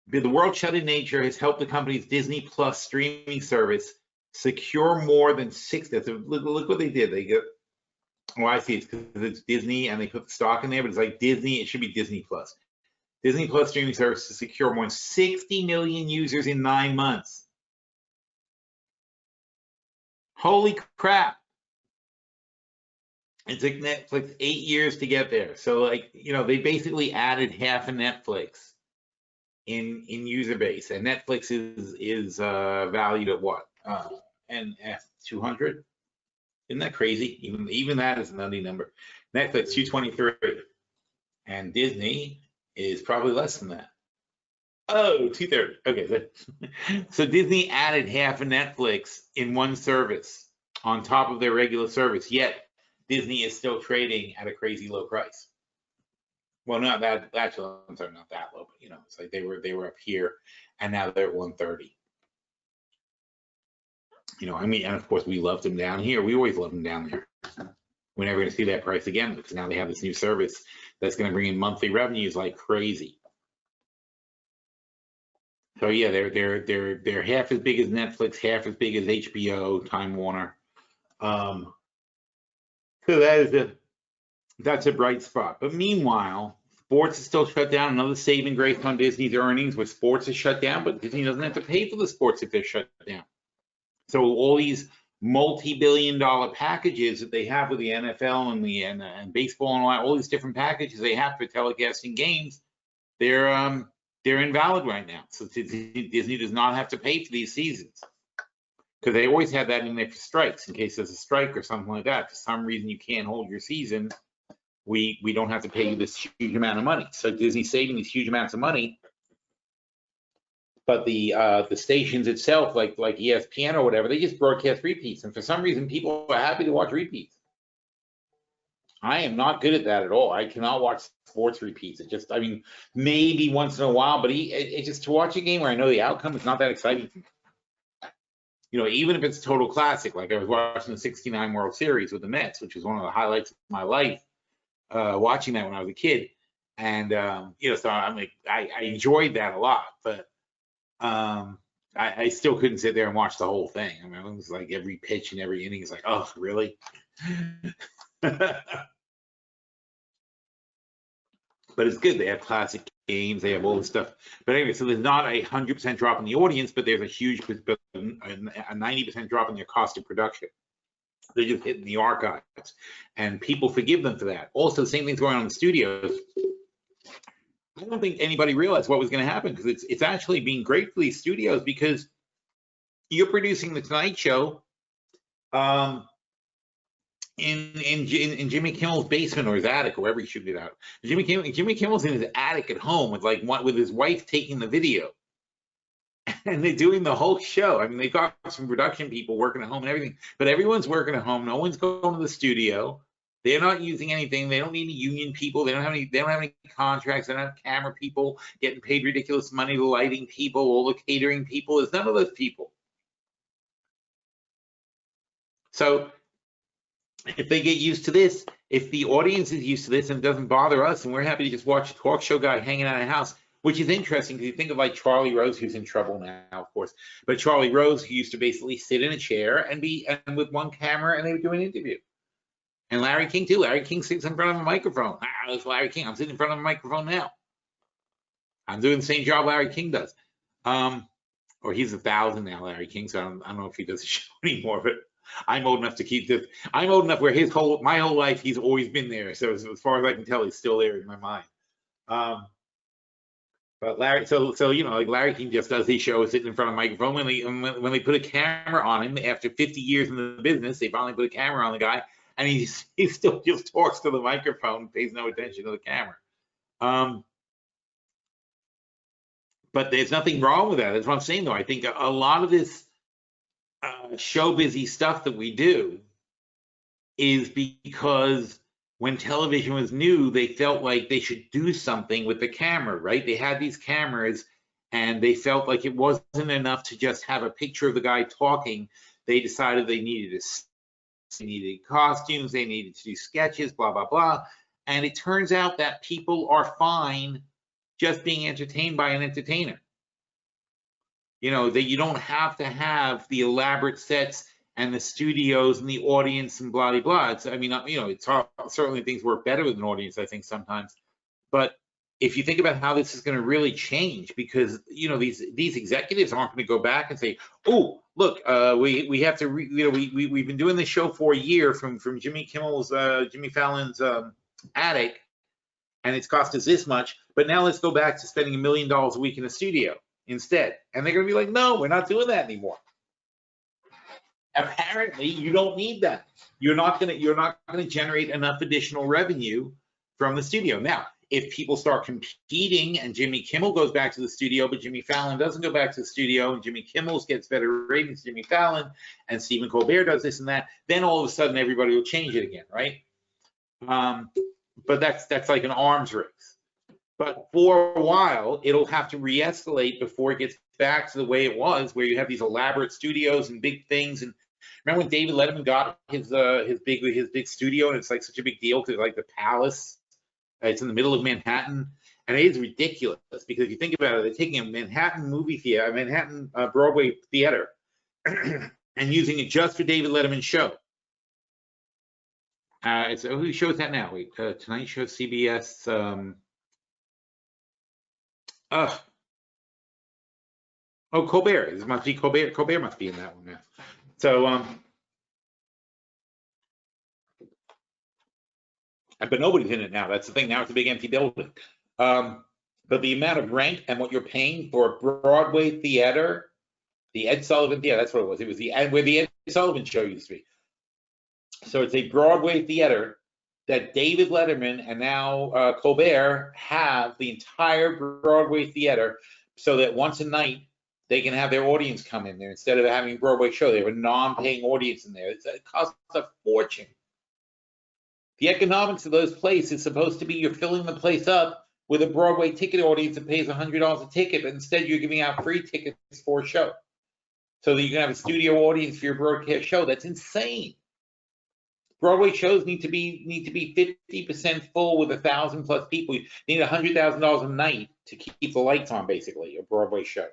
The world shut in nature has helped the company's Disney Plus streaming service secure more than 60. Look what they did. They go, oh, I see. It's because it's Disney and they put the stock in there, but it's like Disney. It should be Disney Plus. Disney Plus streaming service to secure more than 60 million users in 9 months. Holy crap. It took Netflix 8 years to get there. So, like, you know, they basically added half of Netflix in user base, and Netflix is valued at what? And 200? Isn't that crazy? Even that is a nutty number. Netflix 223, and Disney is probably less than that. Oh, 230. Okay, so Disney added half of Netflix in one service on top of their regular service, yet Disney is still trading at a crazy low price. Well, not that, actually, I'm sorry, not that low, but you know, it's like they were up here, and now they're at 130. You know, I mean, and of course we loved them down here. We always loved them down there. We're never going to see that price again because now they have this new service that's going to bring in monthly revenues like crazy. So yeah, they're half as big as Netflix, half as big as HBO, Time Warner. So that's a bright spot. But meanwhile, sports is still shut down. Another saving grace on Disney's earnings where sports is shut down, but Disney doesn't have to pay for the sports if they're shut down. So all these multi-billion-dollar packages that they have with the NFL and baseball and all these different packages they have for telecasting games, they're invalid right now. So Disney does not have to pay for these seasons because they always have that in there for strikes in case there's a strike or something like that. For some reason you can't hold your season, we don't have to pay you this huge amount of money. So Disney's saving these huge amounts of money, but the stations itself, like ESPN or whatever, they just broadcast repeats, and for some reason people are happy to watch repeats. I am not good at that at all. I cannot watch sports repeats. It just, I mean, maybe once in a while, but it just to watch a game where I know the outcome is not that exciting. You know, even if it's a total classic, like I was watching the '69 World Series with the Mets, which was one of the highlights of my life, watching that when I was a kid. And you know, so I'm like, I enjoyed that a lot, but I still couldn't sit there and watch the whole thing. I mean, it was like every pitch and every inning is like, oh, really? But it's good. They have classic games. They have all this stuff. But anyway, so there's not a 100% drop in the audience, but there's a huge, a 90% drop in their cost of production. They're just hitting the archives, and people forgive them for that. Also, the same thing's going on in the studios. I don't think anybody realized what was going to happen, because it's actually being great for these studios, because you're producing the Tonight Show in Jimmy Kimmel's basement or his attic, or wherever he shooting it out. Jimmy Kimmel's in his attic at home with his wife taking the video, and they're doing the whole show. I mean, they've got some production people working at home and everything, but everyone's working at home. No one's going to the studio. They're not using anything. They don't need any union people. They don't have any contracts. They don't have camera people getting paid ridiculous money, the lighting people, all the catering people. There's none of those people. So if they get used to this, if the audience is used to this and it doesn't bother us, and we're happy to just watch a talk show guy hanging out of a house, which is interesting, because you think of like Charlie Rose, who's in trouble now, of course, but Charlie Rose, who used to basically sit in a chair and with one camera, and they would do an interview. And Larry King too. Larry King sits in front of a microphone. It's Larry King. I'm sitting in front of a microphone now. I'm doing the same job Larry King does. Or he's 1,000 now, Larry King, so I don't know if he does a show anymore, but I'm old enough to keep this. I'm old enough where my whole life, he's always been there. So as far as I can tell, he's still there in my mind. But Larry, so you know, like Larry King just does his show sitting in front of a microphone. When they put a camera on him after 50 years in the business, they finally put a camera on the guy, and he still just talks to the microphone, pays no attention to the camera. But there's nothing wrong with that. That's what I'm saying, though. I think a lot of this show busy stuff that we do is because when television was new, they felt like they should do something with the camera, right? They had these cameras, and they felt like it wasn't enough to just have a picture of the guy talking. They decided they needed costumes, they needed to do sketches, blah, blah, blah. And it turns out that people are fine just being entertained by an entertainer. You know, that you don't have to have the elaborate sets and the studios and the audience and blah, blah, blah. I mean, you know, it's certainly things work better with an audience, I think, sometimes. But if you think about how this is going to really change, because, you know, these executives aren't going to go back and say, oh, look, we have to, you know, we've been doing this show for a year from Jimmy Fallon's attic, and it's cost us this much, but now let's go back to spending $1 million a week in a studio instead. And they're going to be like, no, we're not doing that anymore. Apparently, you don't need that. You're not going to generate enough additional revenue from the studio. Now, if people start competing and Jimmy Kimmel goes back to the studio, but Jimmy Fallon doesn't go back to the studio, and Jimmy Kimmel gets better ratings than Jimmy Fallon, and Stephen Colbert does this and that, then all of a sudden everybody will change it again, right? But that's like an arms race. But for a while, it'll have to re-escalate before it gets back to the way it was, where you have these elaborate studios and big things. And remember when David Letterman got his big studio, and it's like such a big deal because it's like the Palace. It's in the middle of Manhattan, and it is ridiculous because if you think about it, they're taking a Manhattan movie theater, a Manhattan Broadway theater, and using it just for David Letterman's show. Who shows that now? Wait, Tonight Show, CBS. Oh, Colbert. This must be Colbert. Colbert must be in that one now. So, but nobody's in it now. That's the thing. Now it's a big empty building. But the amount of rent and what you're paying for a Broadway theater, the Ed Sullivan, yeah, that's what it was. It was where the Ed Sullivan show used to be. So it's a Broadway theater that David Letterman and now Colbert have the entire Broadway theater, so that once a night they can have their audience come in there instead of having a Broadway show. They have a non-paying audience in there. It costs a fortune. The economics of those plays is supposed to be you're filling the place up with a Broadway ticket audience that pays $100 a ticket, but instead you're giving out free tickets for a show. So that you can have a studio audience for your broadcast show. That's insane. Broadway shows need to be 50% full with 1,000+ people. You need $100,000 a night to keep the lights on, basically, a Broadway show.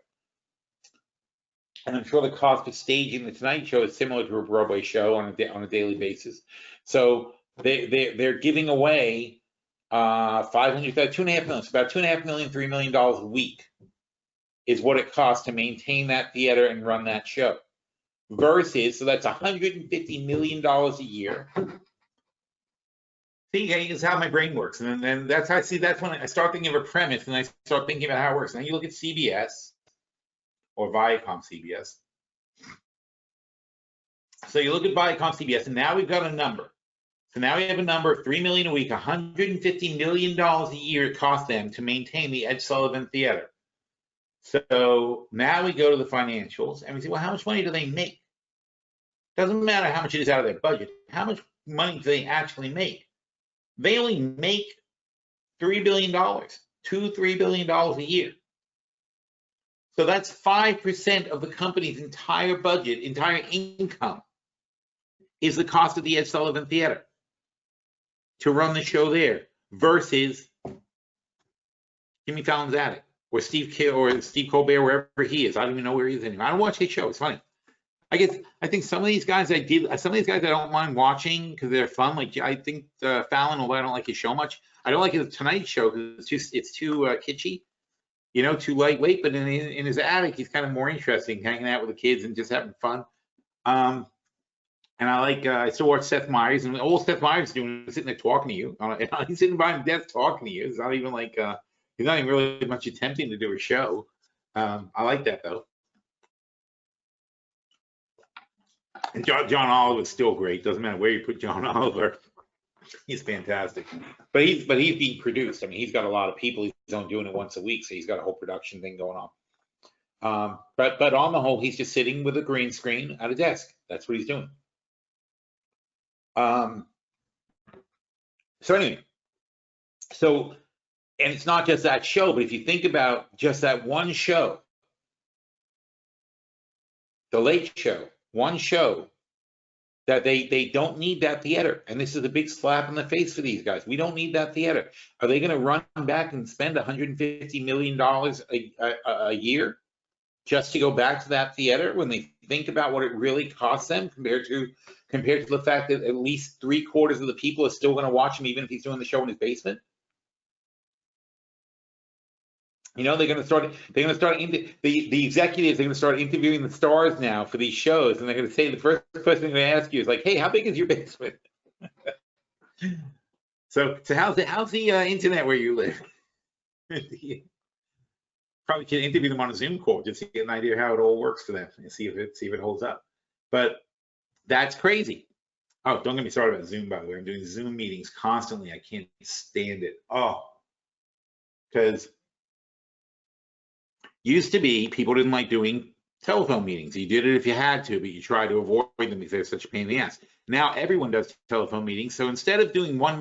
And I'm sure the cost of staging the Tonight Show is similar to a Broadway show on a daily basis. So they're giving away $2.5 million, so about $2.5 million, $3 million a week is what it costs to maintain that theater and run that show. Versus, so that's $150 million a year. See, it's how my brain works, and then that's how I see. That's when I start thinking of a premise, and I start thinking about how it works. Now you look at CBS or Viacom CBS. So you look at Viacom CBS, and now we've got a number. So now we have a number of $3 million a week, $150 million a year it costs them to maintain the Ed Sullivan Theater. So now we go to the financials and we say, well, how much money do they make? Doesn't matter how much it is out of their budget. How much money do they actually make? They only make $3 billion, $3 billion a year. So that's 5% of the company's entire budget, entire income, is the cost of the Ed Sullivan Theater to run the show there versus Jimmy Fallon's Attic. Or Steve Colbert, wherever he is. I don't even know where he is anymore. I don't watch his show. It's funny. I think some of these guys I don't mind watching because they're fun. Like I think Fallon, although I don't like his show much, I don't like his Tonight Show because it's too kitschy, too lightweight. But in his attic, he's kind of more interesting, hanging out with the kids and just having fun. And I still watch Seth Meyers, and all Seth Meyers is doing is sitting there talking to you. He's sitting behind the desk talking to you. It's not even like he's not even really much attempting to do a show. I like that though. And John Oliver's still great. Doesn't matter where you put John Oliver, he's fantastic. But he's being produced. I mean, he's got a lot of people. He's only doing it once a week, so he's got a whole production thing going on. But on the whole, he's just sitting with a green screen at a desk. That's what he's doing. So anyway, and it's not just that show, but if you think about just that one show, The Late Show, one show, that they don't need that theater. And this is a big slap in the face for these guys. We don't need that theater. Are they going to run back and spend $150 million a year just to go back to that theater when they think about what it really costs them compared to the fact that at least 3/4 of the people are still going to watch him even if he's doing the show in his basement? They're going to start the executives are going to start interviewing the stars now for these shows, and they're going to say the first question they're going to ask you is like, hey, how big is your basement? So how's the internet where you live? Probably can interview them on a Zoom call just to get an idea of how it all works for them and see if it holds up. But that's crazy. Oh, don't get me started about Zoom, by the way. I'm doing Zoom meetings constantly. I can't stand it. Because used to be people didn't like doing telephone meetings. You did it if you had to, but you try to avoid them because they're such a pain in the ass. Now everyone does telephone meetings. So instead of doing one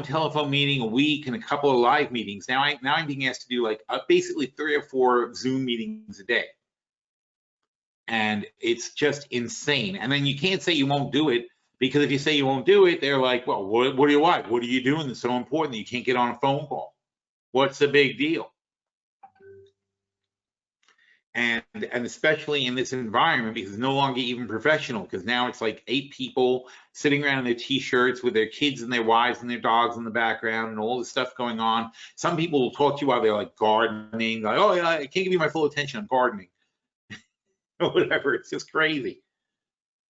telephone meeting a week and a couple of live meetings, now I'm being asked to do like basically 3 or 4 Zoom meetings a day. And it's just insane. And then you can't say you won't do it, because if you say you won't do it, they're like, well, what do you want? What are you doing that's so important that you can't get on a phone call? What's the big deal? And especially in this environment, because it's no longer even professional, because now it's like 8 people sitting around in their t-shirts with their kids and their wives and their dogs in the background and all this stuff going on. Some people will talk to you while they're like gardening, like, oh yeah, I can't give you my full attention, I'm gardening. Or whatever, it's just crazy.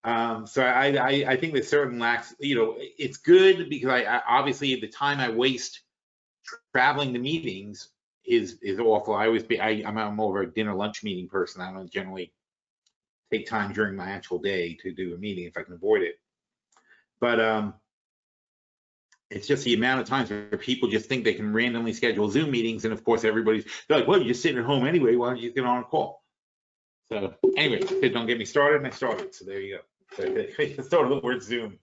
So I think that certain lacks, it's good because I obviously the time I waste traveling to meetings is awful. I'm more of a dinner lunch meeting person. I don't generally take time during my actual day to do a meeting if I can avoid it. But it's just the amount of times where people just think they can randomly schedule Zoom meetings, and of course they're like, well, you're just sitting at home anyway, why don't you get on a call? So anyway, don't get me started, and I started. So there you go. So I started the word Zoom.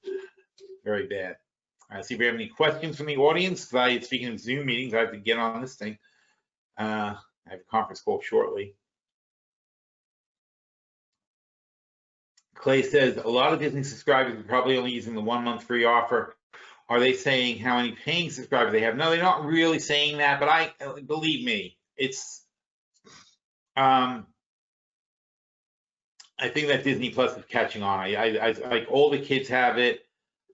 Very bad. See if we have any questions from the audience. Speaking of Zoom meetings, I have to get on this thing. I have a conference call shortly. Clay says, a lot of Disney subscribers are probably only using the 1 month free offer. Are they saying how many paying subscribers they have? No, they're not really saying that, but believe me, it's, I think that Disney Plus is catching on. I like all the kids have it.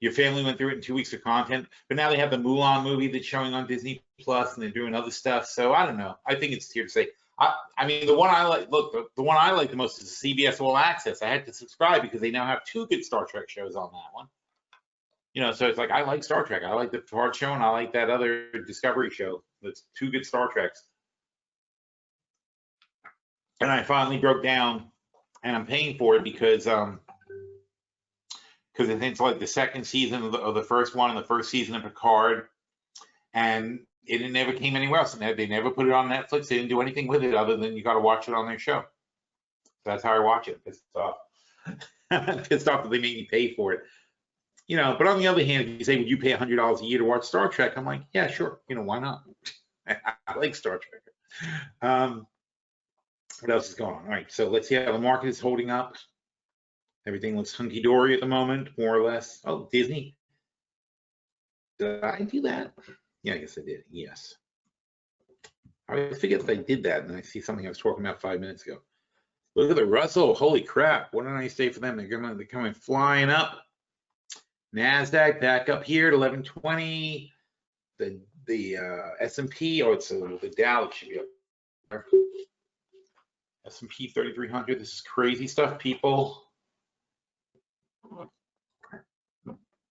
Your family went through it in 2 weeks of content, but now they have the Mulan movie that's showing on Disney Plus, and they're doing other stuff. So I don't know. I think it's here to say. I mean, the one I like. Look, the one I like the most is CBS All Access. I had to subscribe because they now have 2 good Star Trek shows on that one. You know, so it's like I like Star Trek. I like the Picard show, and I like that other Discovery show. That's 2 good Star Treks. And I finally broke down, and I'm paying for it because I think it's like the 2nd season of the first one and the 1st season of Picard, and it never came anywhere else. And they never put it on Netflix. They didn't do anything with it other than you got to watch it on their show. So that's how I watch it. Pissed off. Pissed off that they made me pay for it. You know, but on the other hand, if you say, would you pay $100 a year to watch Star Trek? I'm like, yeah, sure. You know, why not? I like Star Trek. What else is going on? All right, so let's see how the market is holding up. Everything looks hunky-dory at the moment, more or less. Oh, Disney. Did I do that? Yeah, I guess I did. Yes. I forget that I did that, and I see something I was talking about 5 minutes ago. Look at the Russell. Holy crap. What a nice day for them. They're coming flying up. NASDAQ back up here at 1120. The S&P, it's the Dow should be up there. S&P 3300. This is crazy stuff, people.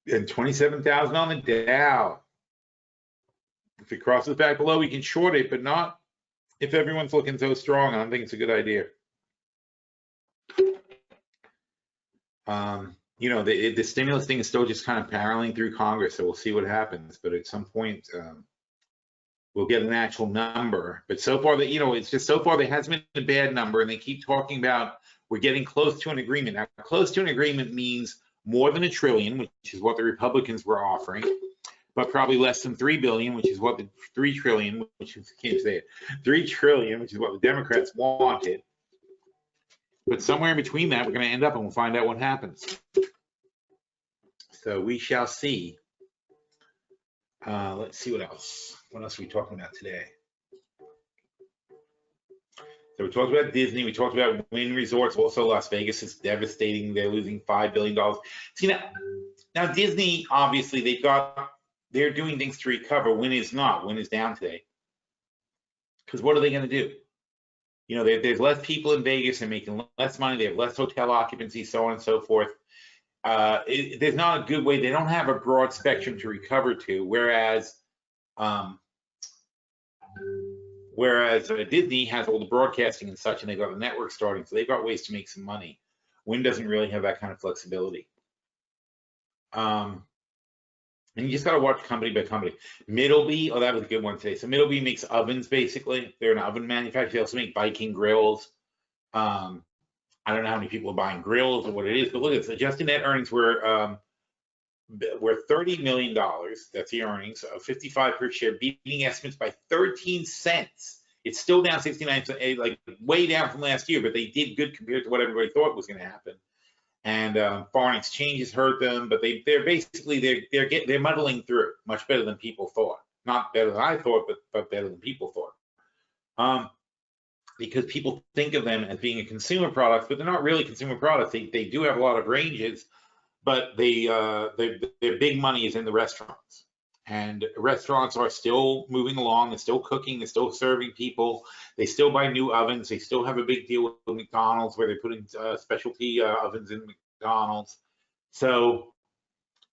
And 27,000 on the Dow. If it crosses back below, we can short it, but not if everyone's looking so strong. I don't think it's a good idea. You know, the stimulus thing is still just kind of barreling through Congress, so we'll see what happens. But at some point, we'll get an actual number. But so far, it's just so far there hasn't been a bad number, and they keep talking about we're getting close to an agreement. Now, close to an agreement means more than $1 trillion, which is what the Republicans were offering, but probably less than $3 billion, which is what the $3 trillion, which is, I can't say it, $3 trillion, which is what the Democrats wanted. But somewhere in between that, we're going to end up, and we'll find out what happens. So we shall see. Let's see what else. What else are we talking about today? So we talked about Disney. We talked about Wynn Resorts. Also, Las Vegas is devastating. They're losing $5 billion. See, now Disney, obviously, they're doing things to recover. Wynn is not. Wynn is down today. Because what are they going to do? You know, there's less people in Vegas. They're making less money. They have less hotel occupancy, so on and so forth. There's not a good way. They don't have a broad spectrum to recover to, whereas Disney has all the broadcasting and such, and they've got the network starting, so they've got ways to make some money. Wynn doesn't really have that kind of flexibility. And you just got to watch company by company. Middleby, oh, that was a good one today. So Middleby makes ovens, basically. They're an oven manufacturer. They also make Viking grills. I don't know how many people are buying grills or what it is, but look at this. Adjusted net earnings were $30 million. That's the earnings of 55 per share, beating estimates by 13 cents. It's still down 69 cents, like way down from last year, but they did good compared to what everybody thought was going to happen. And foreign exchanges hurt them, but they're muddling through much better than people thought. Not better than I thought, but better than people thought. Because people think of them as being a consumer product, but they're not really consumer products. They do have a lot of ranges, but their big money is in the restaurants. And restaurants are still moving along. They're still cooking. They're still serving people. They still buy new ovens. They still have a big deal with McDonald's where they're putting specialty ovens in McDonald's. So,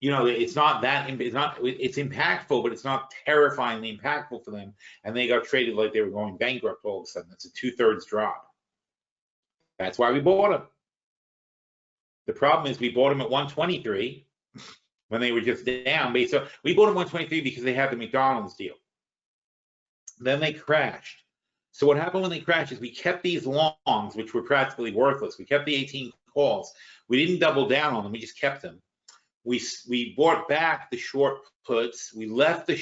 you know, it's impactful, but it's not terrifyingly impactful for them. And they got traded like they were going bankrupt all of a sudden. That's a 2/3 drop. That's why we bought them. The problem is we bought them at 123 when they were just down. So we bought them 123 because they had the McDonald's deal. Then they crashed. So what happened when they crashed is we kept these longs, which were practically worthless. We kept the 18 calls. We didn't double down on them. We just kept them. we bought back the short puts. We left the,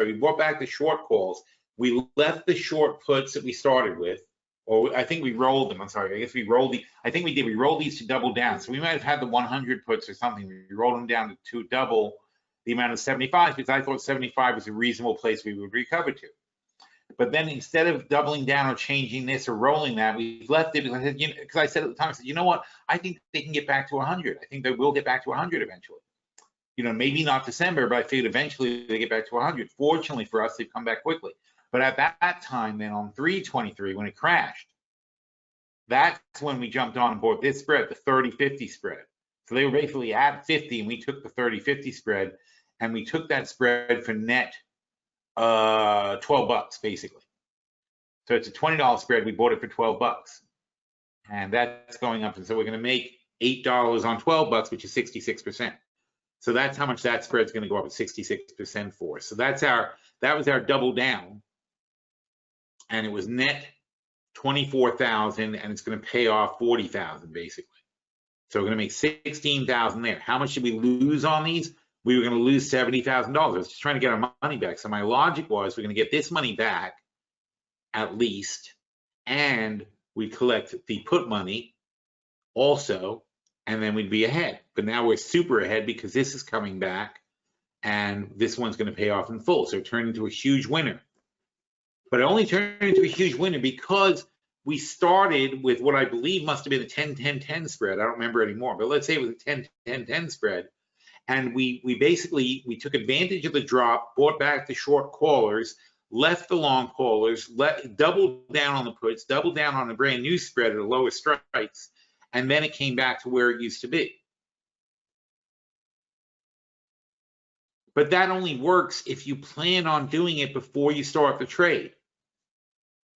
we bought back the short calls. We left the short puts that we started with, or I think we rolled them. I guess we rolled I think we did. We rolled these to double down. So we might have had the 100 puts or something. We rolled them down to double the amount of 75 because I thought 75 was a reasonable place we would recover to. But then instead of doubling down or changing this or rolling that, we left it because I said at the time, I said, you know what? I think they can get back to 100. I think they will get back to 100 eventually. Maybe not December, but I figured eventually they get back to 100. Fortunately for us, they've come back quickly. But at that time, then on 3/23, when it crashed, that's when we jumped on and bought this spread, the 30-50 spread. So they were basically at 50, and we took the 30-50 spread, and we took that spread for net $12 basically. So it's a $20 spread. We bought it for $12, and that's going up. And so we're going to make $8 on $12, which is 66%. So that's how much that spread's going to go up at 66% for. So that was our double down, and it was net 24,000, and it's going to pay off 40,000 basically. So we're going to make 16,000 there. How much did we lose on these? We were going to lose $70,000. I was just trying to get our money back. So my logic was we're going to get this money back at least, and we collect the put money also, and then we'd be ahead. But now we're super ahead because this is coming back, and this one's going to pay off in full. So it turned into a huge winner. But it only turned into a huge winner because we started with what I believe must have been a 10-10-10 spread. I don't remember anymore, but let's say it was a 10-10-10 spread. And we basically took advantage of the drop, bought back the short callers, left the long callers, doubled down on the puts, doubled down on a brand new spread at the lowest strikes, and then it came back to where it used to be. But that only works if you plan on doing it before you start the trade.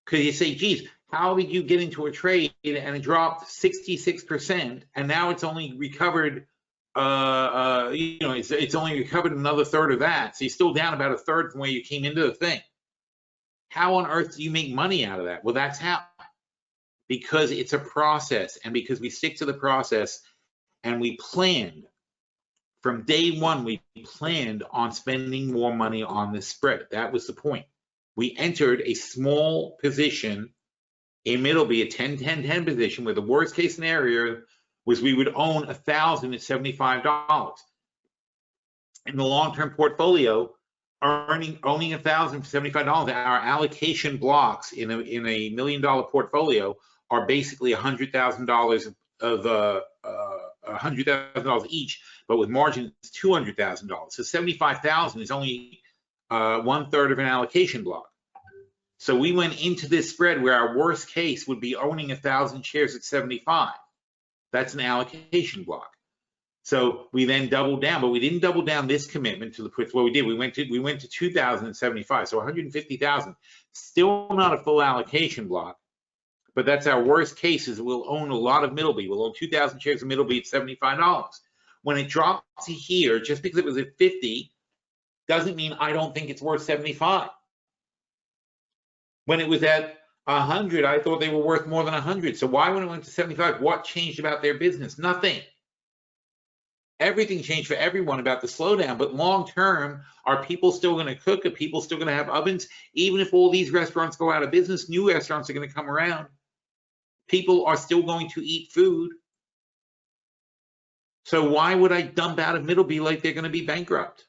Because you say, geez, how did you get into a trade and it dropped 66%, and now it's only recovered it's only recovered another third of that. So you're still down about a third from where you came into the thing. How on earth do you make money out of that? Well, that's how. Because it's a process, and because we stick to the process, and we planned from day one, we planned on spending more money on this spread. That was the point. We entered a small position in Middleby, a 10-10-10 position, where the worst case scenario was we would own 1,000 at $75. In the long-term portfolio, owning 1,000 for $75, our allocation blocks in a $1 million portfolio are basically $100,000 of $100,000 each, but with margins $200,000. So 75,000 is only 1/3 of an allocation block. So we went into this spread where our worst case would be owning 1,000 shares at 75. That's an allocation block. So we then doubled down, but we didn't double down this commitment to the puts. What we did, we went to 2,075, so 150,000. Still not a full allocation block, but that's our worst case. Is we'll own a lot of Middleby. We'll own 2,000 shares of Middleby at $75. When it dropped to here, just because it was at 50, doesn't mean I don't think it's worth 75. When it was at 100, I thought they were worth more than 100. So why, when it went to 75, what changed about their business? Nothing. Everything changed for everyone about the slowdown. But long term, are people still going to cook? Are people still going to have ovens? Even if all these restaurants go out of business, new restaurants are going to come around. People are still going to eat food. So why would I dump out of Middleby like they're going to be bankrupt?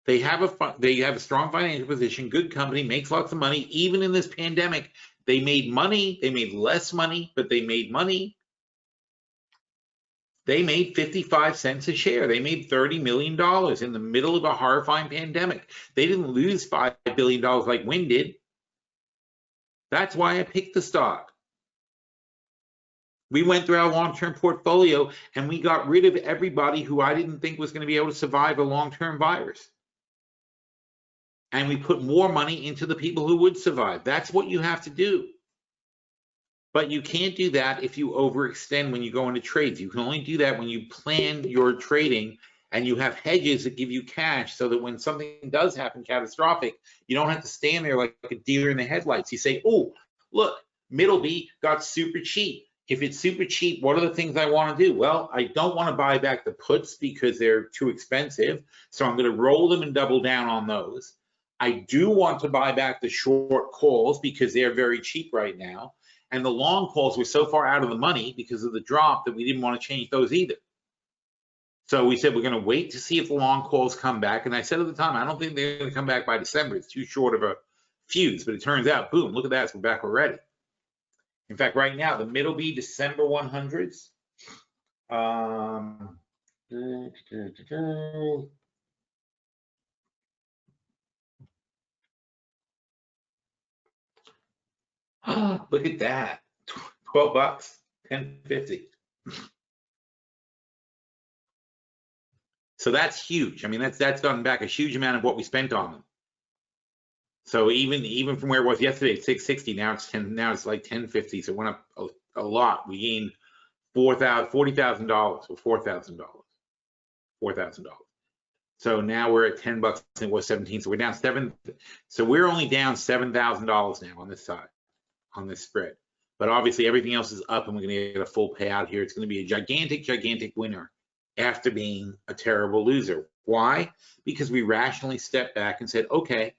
They have a strong financial position, good company, makes lots of money. Even in this pandemic, they made money. They made less money, but they made money. They made 55 cents a share. They made $30 million in the middle of a horrifying pandemic. They didn't lose $5 billion like Wynn did. That's why I picked the stock. We went through our long-term portfolio and we got rid of everybody who I didn't think was going to be able to survive a long-term virus. And we put more money into the people who would survive. That's what you have to do. But you can't do that if you overextend when you go into trades. You can only do that when you plan your trading and you have hedges that give you cash so that when something does happen catastrophic, you don't have to stand there like a deer in the headlights. You say, oh, look, Middleby got super cheap. if it's super cheap, what are the things I want to do? Well, I don't want to buy back the puts because they're too expensive. So I'm going to roll them and double down on those. I do want to buy back the short calls because they're very cheap right now. And the long calls were so far out of the money because of the drop that we didn't want to change those either. So we said we're going to wait to see if the long calls come back. And I said at the time, I don't think they're going to come back by December. It's too short of a fuse. But it turns out, boom, look at that. So we're back already. In fact, right now, the middle B December 100s. Look at that. 12 bucks, 10.50. So that's huge. I mean, that's gotten back a huge amount of what we spent on them. So even from where it was yesterday at 660, now it's 10. Now it's like 10.50. So it went up a lot. We gained $40,000 or $4,000. So now we're at 10 bucks and it was 17. So we're down So we're only down $7,000 now on this side, on this spread. But obviously everything else is up and we're going to get a full payout here. It's going to be a gigantic winner after being a terrible loser. Why? Because we rationally stepped back and said, okay,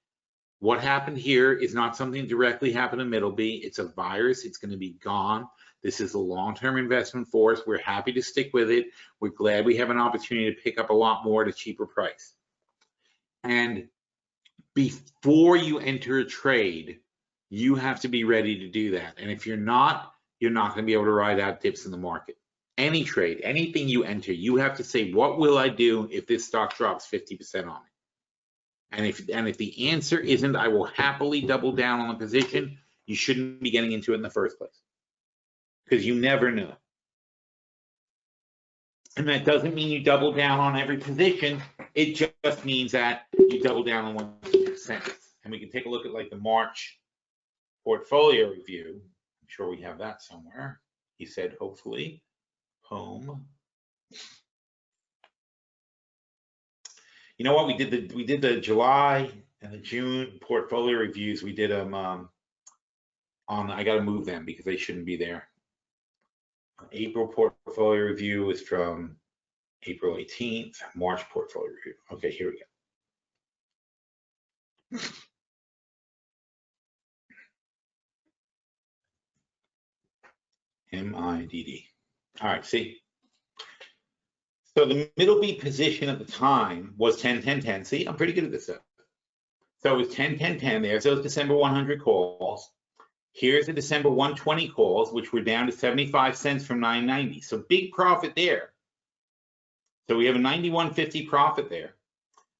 what happened here is not something directly happened in Middleby. It's a virus. It's going to be gone. This is a long-term investment for us. We're happy to stick with it. We're glad we have an opportunity to pick up a lot more at a cheaper price. And before you enter a trade, you have to be ready to do that. And if you're not going to be able to ride out dips in the market. Any trade, anything you enter, you have to say, what will I do if this stock drops 50% on me? And if the answer isn't, I will happily double down on the position, you shouldn't be getting into it in the first place. Because you never know. And that doesn't mean you double down on every position. It just means that you double down on 1%. And we can take a look at like the March portfolio review. I'm sure we have that somewhere. He said, hopefully, home. You know what? We did the July and the June portfolio reviews. We did them on. I got to move them because they shouldn't be there. April portfolio review is from April 18th. March portfolio review. Okay, here we go. MIDD. All right, see. So the middle B position at the time was 10-10-10. See, I'm pretty good at this stuff. So it was 10-10-10. There's those December 100 calls. Here's the December 120 calls, which were down to 75 cents from 9.90. So big profit there. So we have a 91.50 profit there.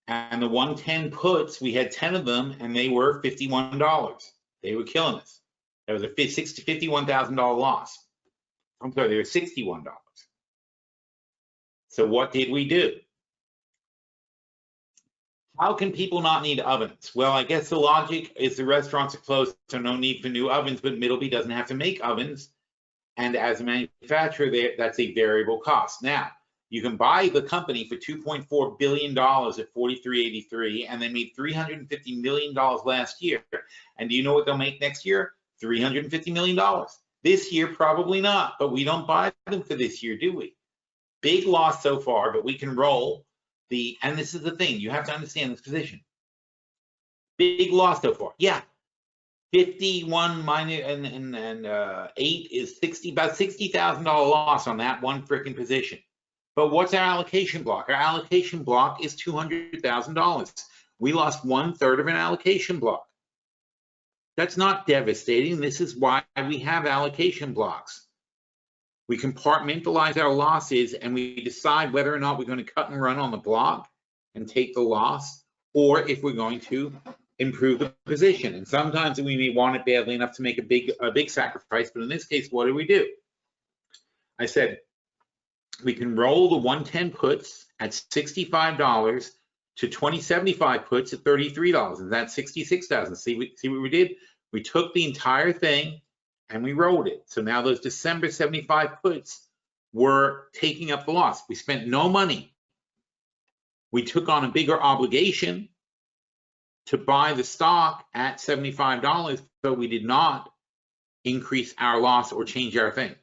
And the 110 puts, we had 10 of them, and they were $51. They were killing us. That was a $51,000 loss. I'm sorry, they were $61. So what did we do? How can people not need ovens? Well, I guess the logic is the restaurants are closed, so no need for new ovens, but Middleby doesn't have to make ovens. And as a manufacturer, that's a variable cost. Now, you can buy the company for $2.4 billion at $43.83, and they made $350 million last year. And do you know what they'll make next year? $350 million. This year, probably not, but we don't buy them for this year, do we? Big loss so far, but we can roll and this is the thing, you have to understand this position. Big loss so far. Yeah, 51 minus and 8 is about $60,000 loss on that one freaking position. But what's our allocation block? Our allocation block is $200,000. We lost 1/3 of an allocation block. That's not devastating. This is why we have allocation blocks. We compartmentalize our losses and we decide whether or not we're going to cut and run on the block and take the loss, or if we're going to improve the position. And sometimes we may want it badly enough to make a big sacrifice, but in this case, what do? I said, we can roll the 110 puts at $65 to 2075 puts at $33, and that's $66,000. See what we did? We took the entire thing and we rolled it. So now those December 75 puts were taking up the loss. We spent no money. We took on a bigger obligation to buy the stock at $75, but we did not increase our loss or change our thing.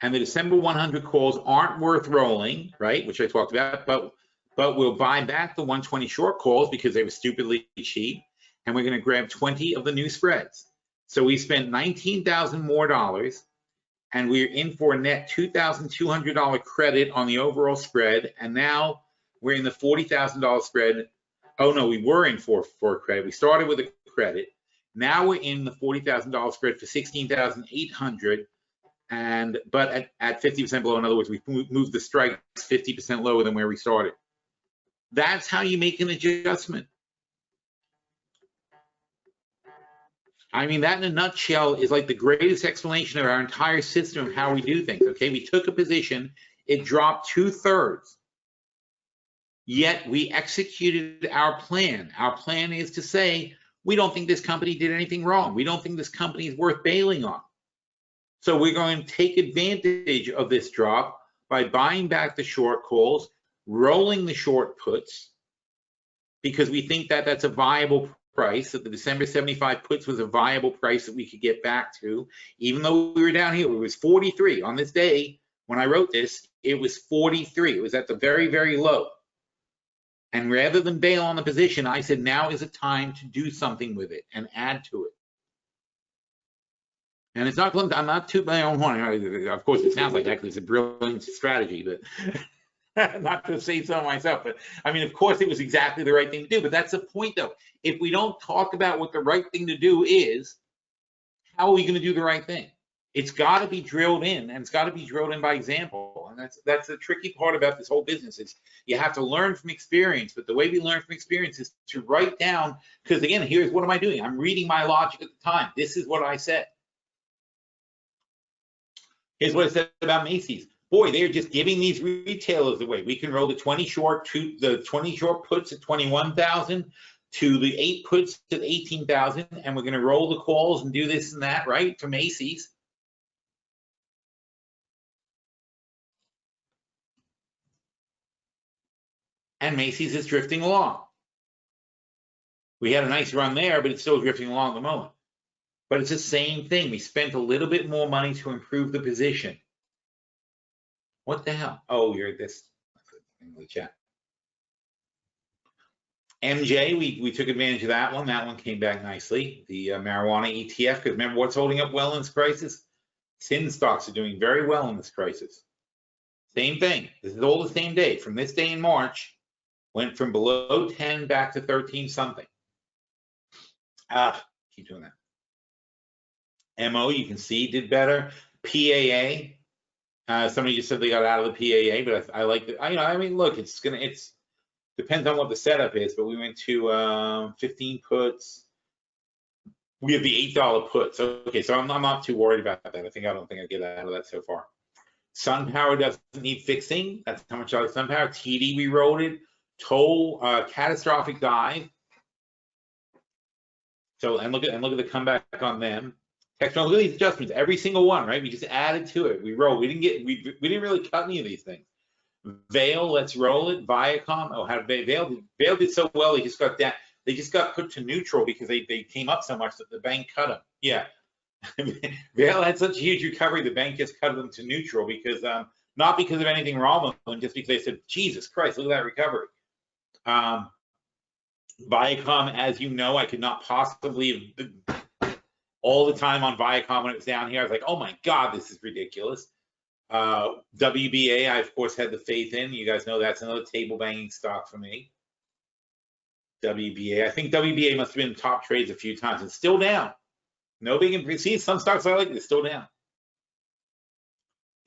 and the December 100 calls aren't worth rolling, right? Which I talked about, but we'll buy back the 120 short calls because they were stupidly cheap, and we're going to grab 20 of the new spreads. So we spent $19,000 more, and we're in for a net $2,200 credit on the overall spread, and now we're in the $40,000 spread. Oh no, we were in for a credit. We started with a credit. Now we're in the $40,000 spread for $16,800, but at 50% below. In other words, we moved the strikes 50% lower than where we started. That's how you make an adjustment. I mean, that in a nutshell is like the greatest explanation of our entire system of how we do things. Okay, we took a position, it dropped 2/3. Yet we executed our plan. Our plan is to say, we don't think this company did anything wrong. We don't think this company is worth bailing on. So we're going to take advantage of this drop by buying back the short calls, rolling the short puts, because we think that that's a viable price, that the December 75 puts was a viable price that we could get back to, even though we were down here. It was 43. On this day, when I wrote this, it was 43. It was at the very, very low. And rather than bail on the position, I said, now is a time to do something with it and add to it. And it's not, I'm not tooting my own horn. Of course, it sounds like actually it's a brilliant strategy, but not to say so myself. But I mean, of course, it was exactly the right thing to do. But that's the point, though. If we don't talk about what the right thing to do is, how are we going to do the right thing? It's got to be drilled in, and it's got to be drilled in by example. And that's the tricky part about this whole business is you have to learn from experience. But the way we learn from experience is to write down, because again, here's what am I doing? I'm reading my logic at the time. This is what I said. Here's what I said about Macy's. Boy, they're just giving these retailers away. We can roll the 20 short puts at 21,000 to the 8 puts at 18,000, and we're going to roll the calls and do this and that, right? For Macy's. And Macy's is drifting along. We had a nice run there, but it's still drifting along at the moment. But it's the same thing. We spent a little bit more money to improve the position. What the hell? Oh, you're this in the chat. MJ, we took advantage of that one. That one came back nicely. The marijuana ETF, because remember what's holding up well in this crisis? Sin stocks are doing very well in this crisis. Same thing. This is all the same day. From this day in March, went from below 10 back to 13 something. Keep doing that. MO, you can see, did better. PAA, somebody just said they got out of the PAA, but I like it. I mean, look, it's depends on what the setup is, but we went to 15 puts. We have the $8 puts. Okay, so I'm not too worried about that. I don't think I get out of that so far. SunPower doesn't need fixing. That's how much I like SunPower. TD, we rolled it. Toll, catastrophic dive. So and look at the comeback on them. Textron, look at these adjustments. Every single one, right? We just added to it. We rolled. We didn't really cut any of these things. Vail, let's roll it. Viacom. Oh, how did Vail did so well? They just got that. They just got put to neutral because they came up so much that the bank cut them. Yeah. Vail had such a huge recovery, the bank just cut them to neutral because not because of anything wrong with them, just because they said, Jesus Christ, look at that recovery. Viacom, as you know, I could not possibly all the time on Viacom when it was down here. I was like, oh my God, this is ridiculous. WBA, I of course had the faith in. You guys know that's another table banging stock for me. WBA, I think WBA must have been top trades a few times. It's still down. No big increase. See, some stocks I like, it's still down.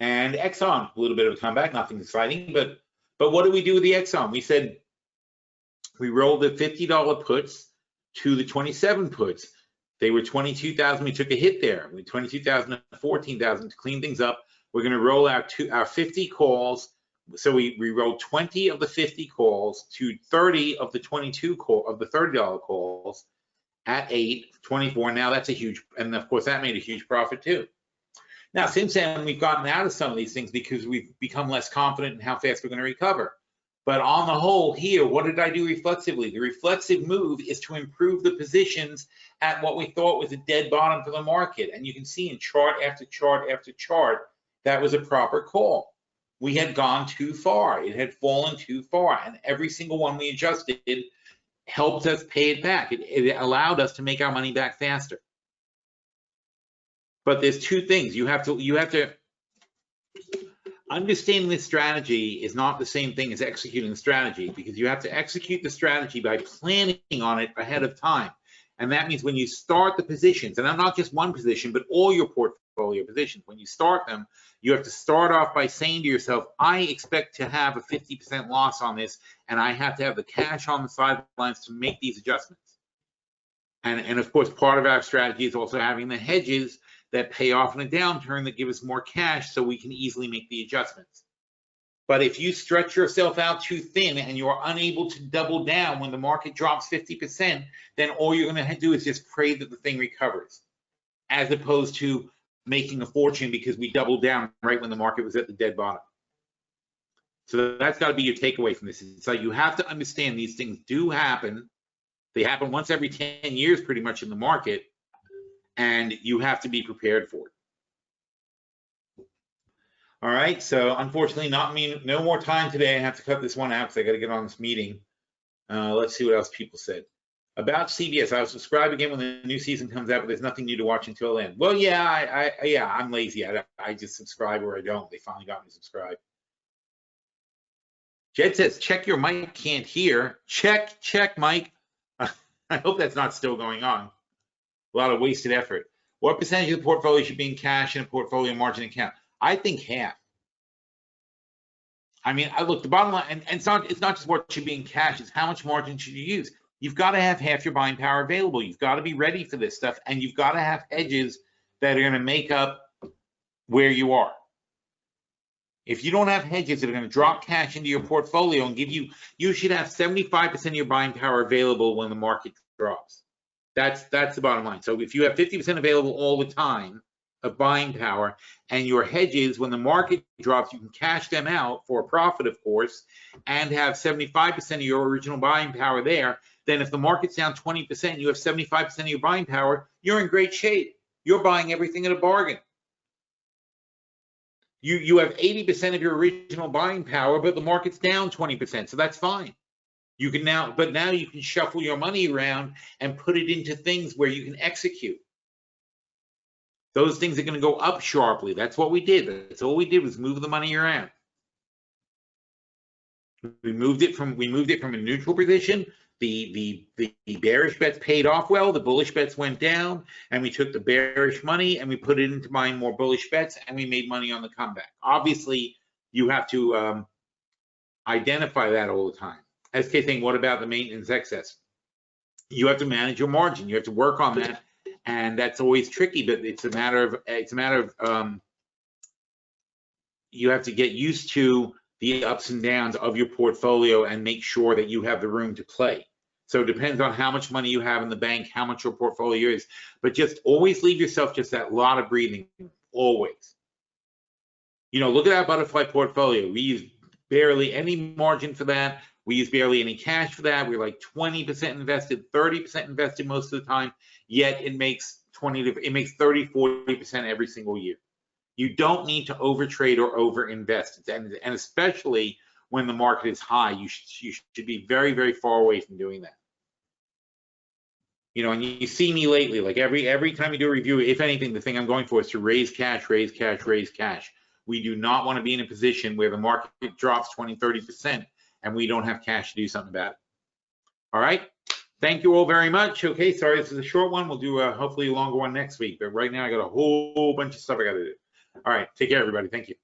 And Exxon, a little bit of a comeback, nothing exciting, but what did we do with the Exxon? We said we rolled the $50 puts to the 27 puts. They were 22,000. We took a hit there. We 22,000 to 14,000 to clean things up. We're going to roll out our 50 calls. So we rolled 20 of the 50 calls to 30 of the 22 of the $30 calls at 8.24. Now that's a huge, and of course that made a huge profit too. Now since then we've gotten out of some of these things because we've become less confident in how fast we're going to recover. But on the whole here, what did I do reflexively? The reflexive move is to improve the positions at what we thought was a dead bottom for the market. And you can see in chart after chart after chart, that was a proper call. We had gone too far. It had fallen too far, and every single one we adjusted helped us pay it back. It allowed us to make our money back faster. But there's two things. You have to understanding this strategy is not the same thing as executing the strategy, because you have to execute the strategy by planning on it ahead of time. And that means when you start the positions, and not just one position, but all your portfolio positions, when you start them, you have to start off by saying to yourself, I expect to have a 50% loss on this, and I have to have the cash on the sidelines to make these adjustments. And of course, part of our strategy is also having the hedges that pay off in a downturn that give us more cash so we can easily make the adjustments. But if you stretch yourself out too thin and you're unable to double down when the market drops 50%, then all you're going to do is just pray that the thing recovers, as opposed to making a fortune because we doubled down right when the market was at the dead bottom. So that's got to be your takeaway from this. It's like you have to understand these things do happen. They happen once every 10 years pretty much in the market, and you have to be prepared for it. All right, so unfortunately, no more time today. I have to cut this one out because I got to get on this meeting. Let's see what else people said. About CBS, I'll subscribe again when the new season comes out, but there's nothing new to watch until then. Well, yeah, I'm lazy. I just subscribe or I don't. They finally got me subscribed. Jed says, check your mic, can't hear. Check, Mike. I hope that's not still going on. A lot of wasted effort. What percentage of the portfolio should be in cash in a portfolio margin account? I think half. I mean, look, the bottom line, and it's not just what should be in cash, it's how much margin should you use. You've got to have half your buying power available. You've got to be ready for this stuff, and you've got to have hedges that are going to make up where you are. If you don't have hedges that are going to drop cash into your portfolio and give you, you should have 75% of your buying power available when the market drops. That's the bottom line. So if you have 50% available all the time of buying power, and your hedges, when the market drops, you can cash them out for a profit, of course, and have 75% of your original buying power there. Then if the market's down 20%, you have 75% of your buying power, you're in great shape. You're buying everything at a bargain. You have 80% of your original buying power, but the market's down 20%, so that's fine. You can now you can shuffle your money around and put it into things where you can execute. Those things are going to go up sharply. That's what we did. That's all we did was move the money around. We moved it from a neutral position. The bearish bets paid off well. The bullish bets went down, and we took the bearish money and we put it into buying more bullish bets, and we made money on the comeback. Obviously, you have to identify that all the time. SK saying, what about the maintenance excess? You have to manage your margin. You have to work on that. And that's always tricky, but it's a matter of you have to get used to the ups and downs of your portfolio and make sure that you have the room to play. So it depends on how much money you have in the bank, how much your portfolio is, but just always leave yourself just that lot of breathing, always. You know, look at our butterfly portfolio. We use barely any margin for that. We use barely any cash for that. We're like 20% invested, 30% invested most of the time, yet it makes 30, 40% every single year. You don't need to overtrade or overinvest, and especially when the market is high, you should be very, very far away from doing that. You know, and you see me lately, like every time you do a review, if anything, the thing I'm going for is to raise cash, raise cash, raise cash. We do not want to be in a position where the market drops 20, 30%, and we don't have cash to do something about it. All right. Thank you all very much. Okay, sorry, this is a short one. We'll do hopefully a longer one next week. But right now, I got a whole bunch of stuff I got to do. All right, take care, everybody. Thank you.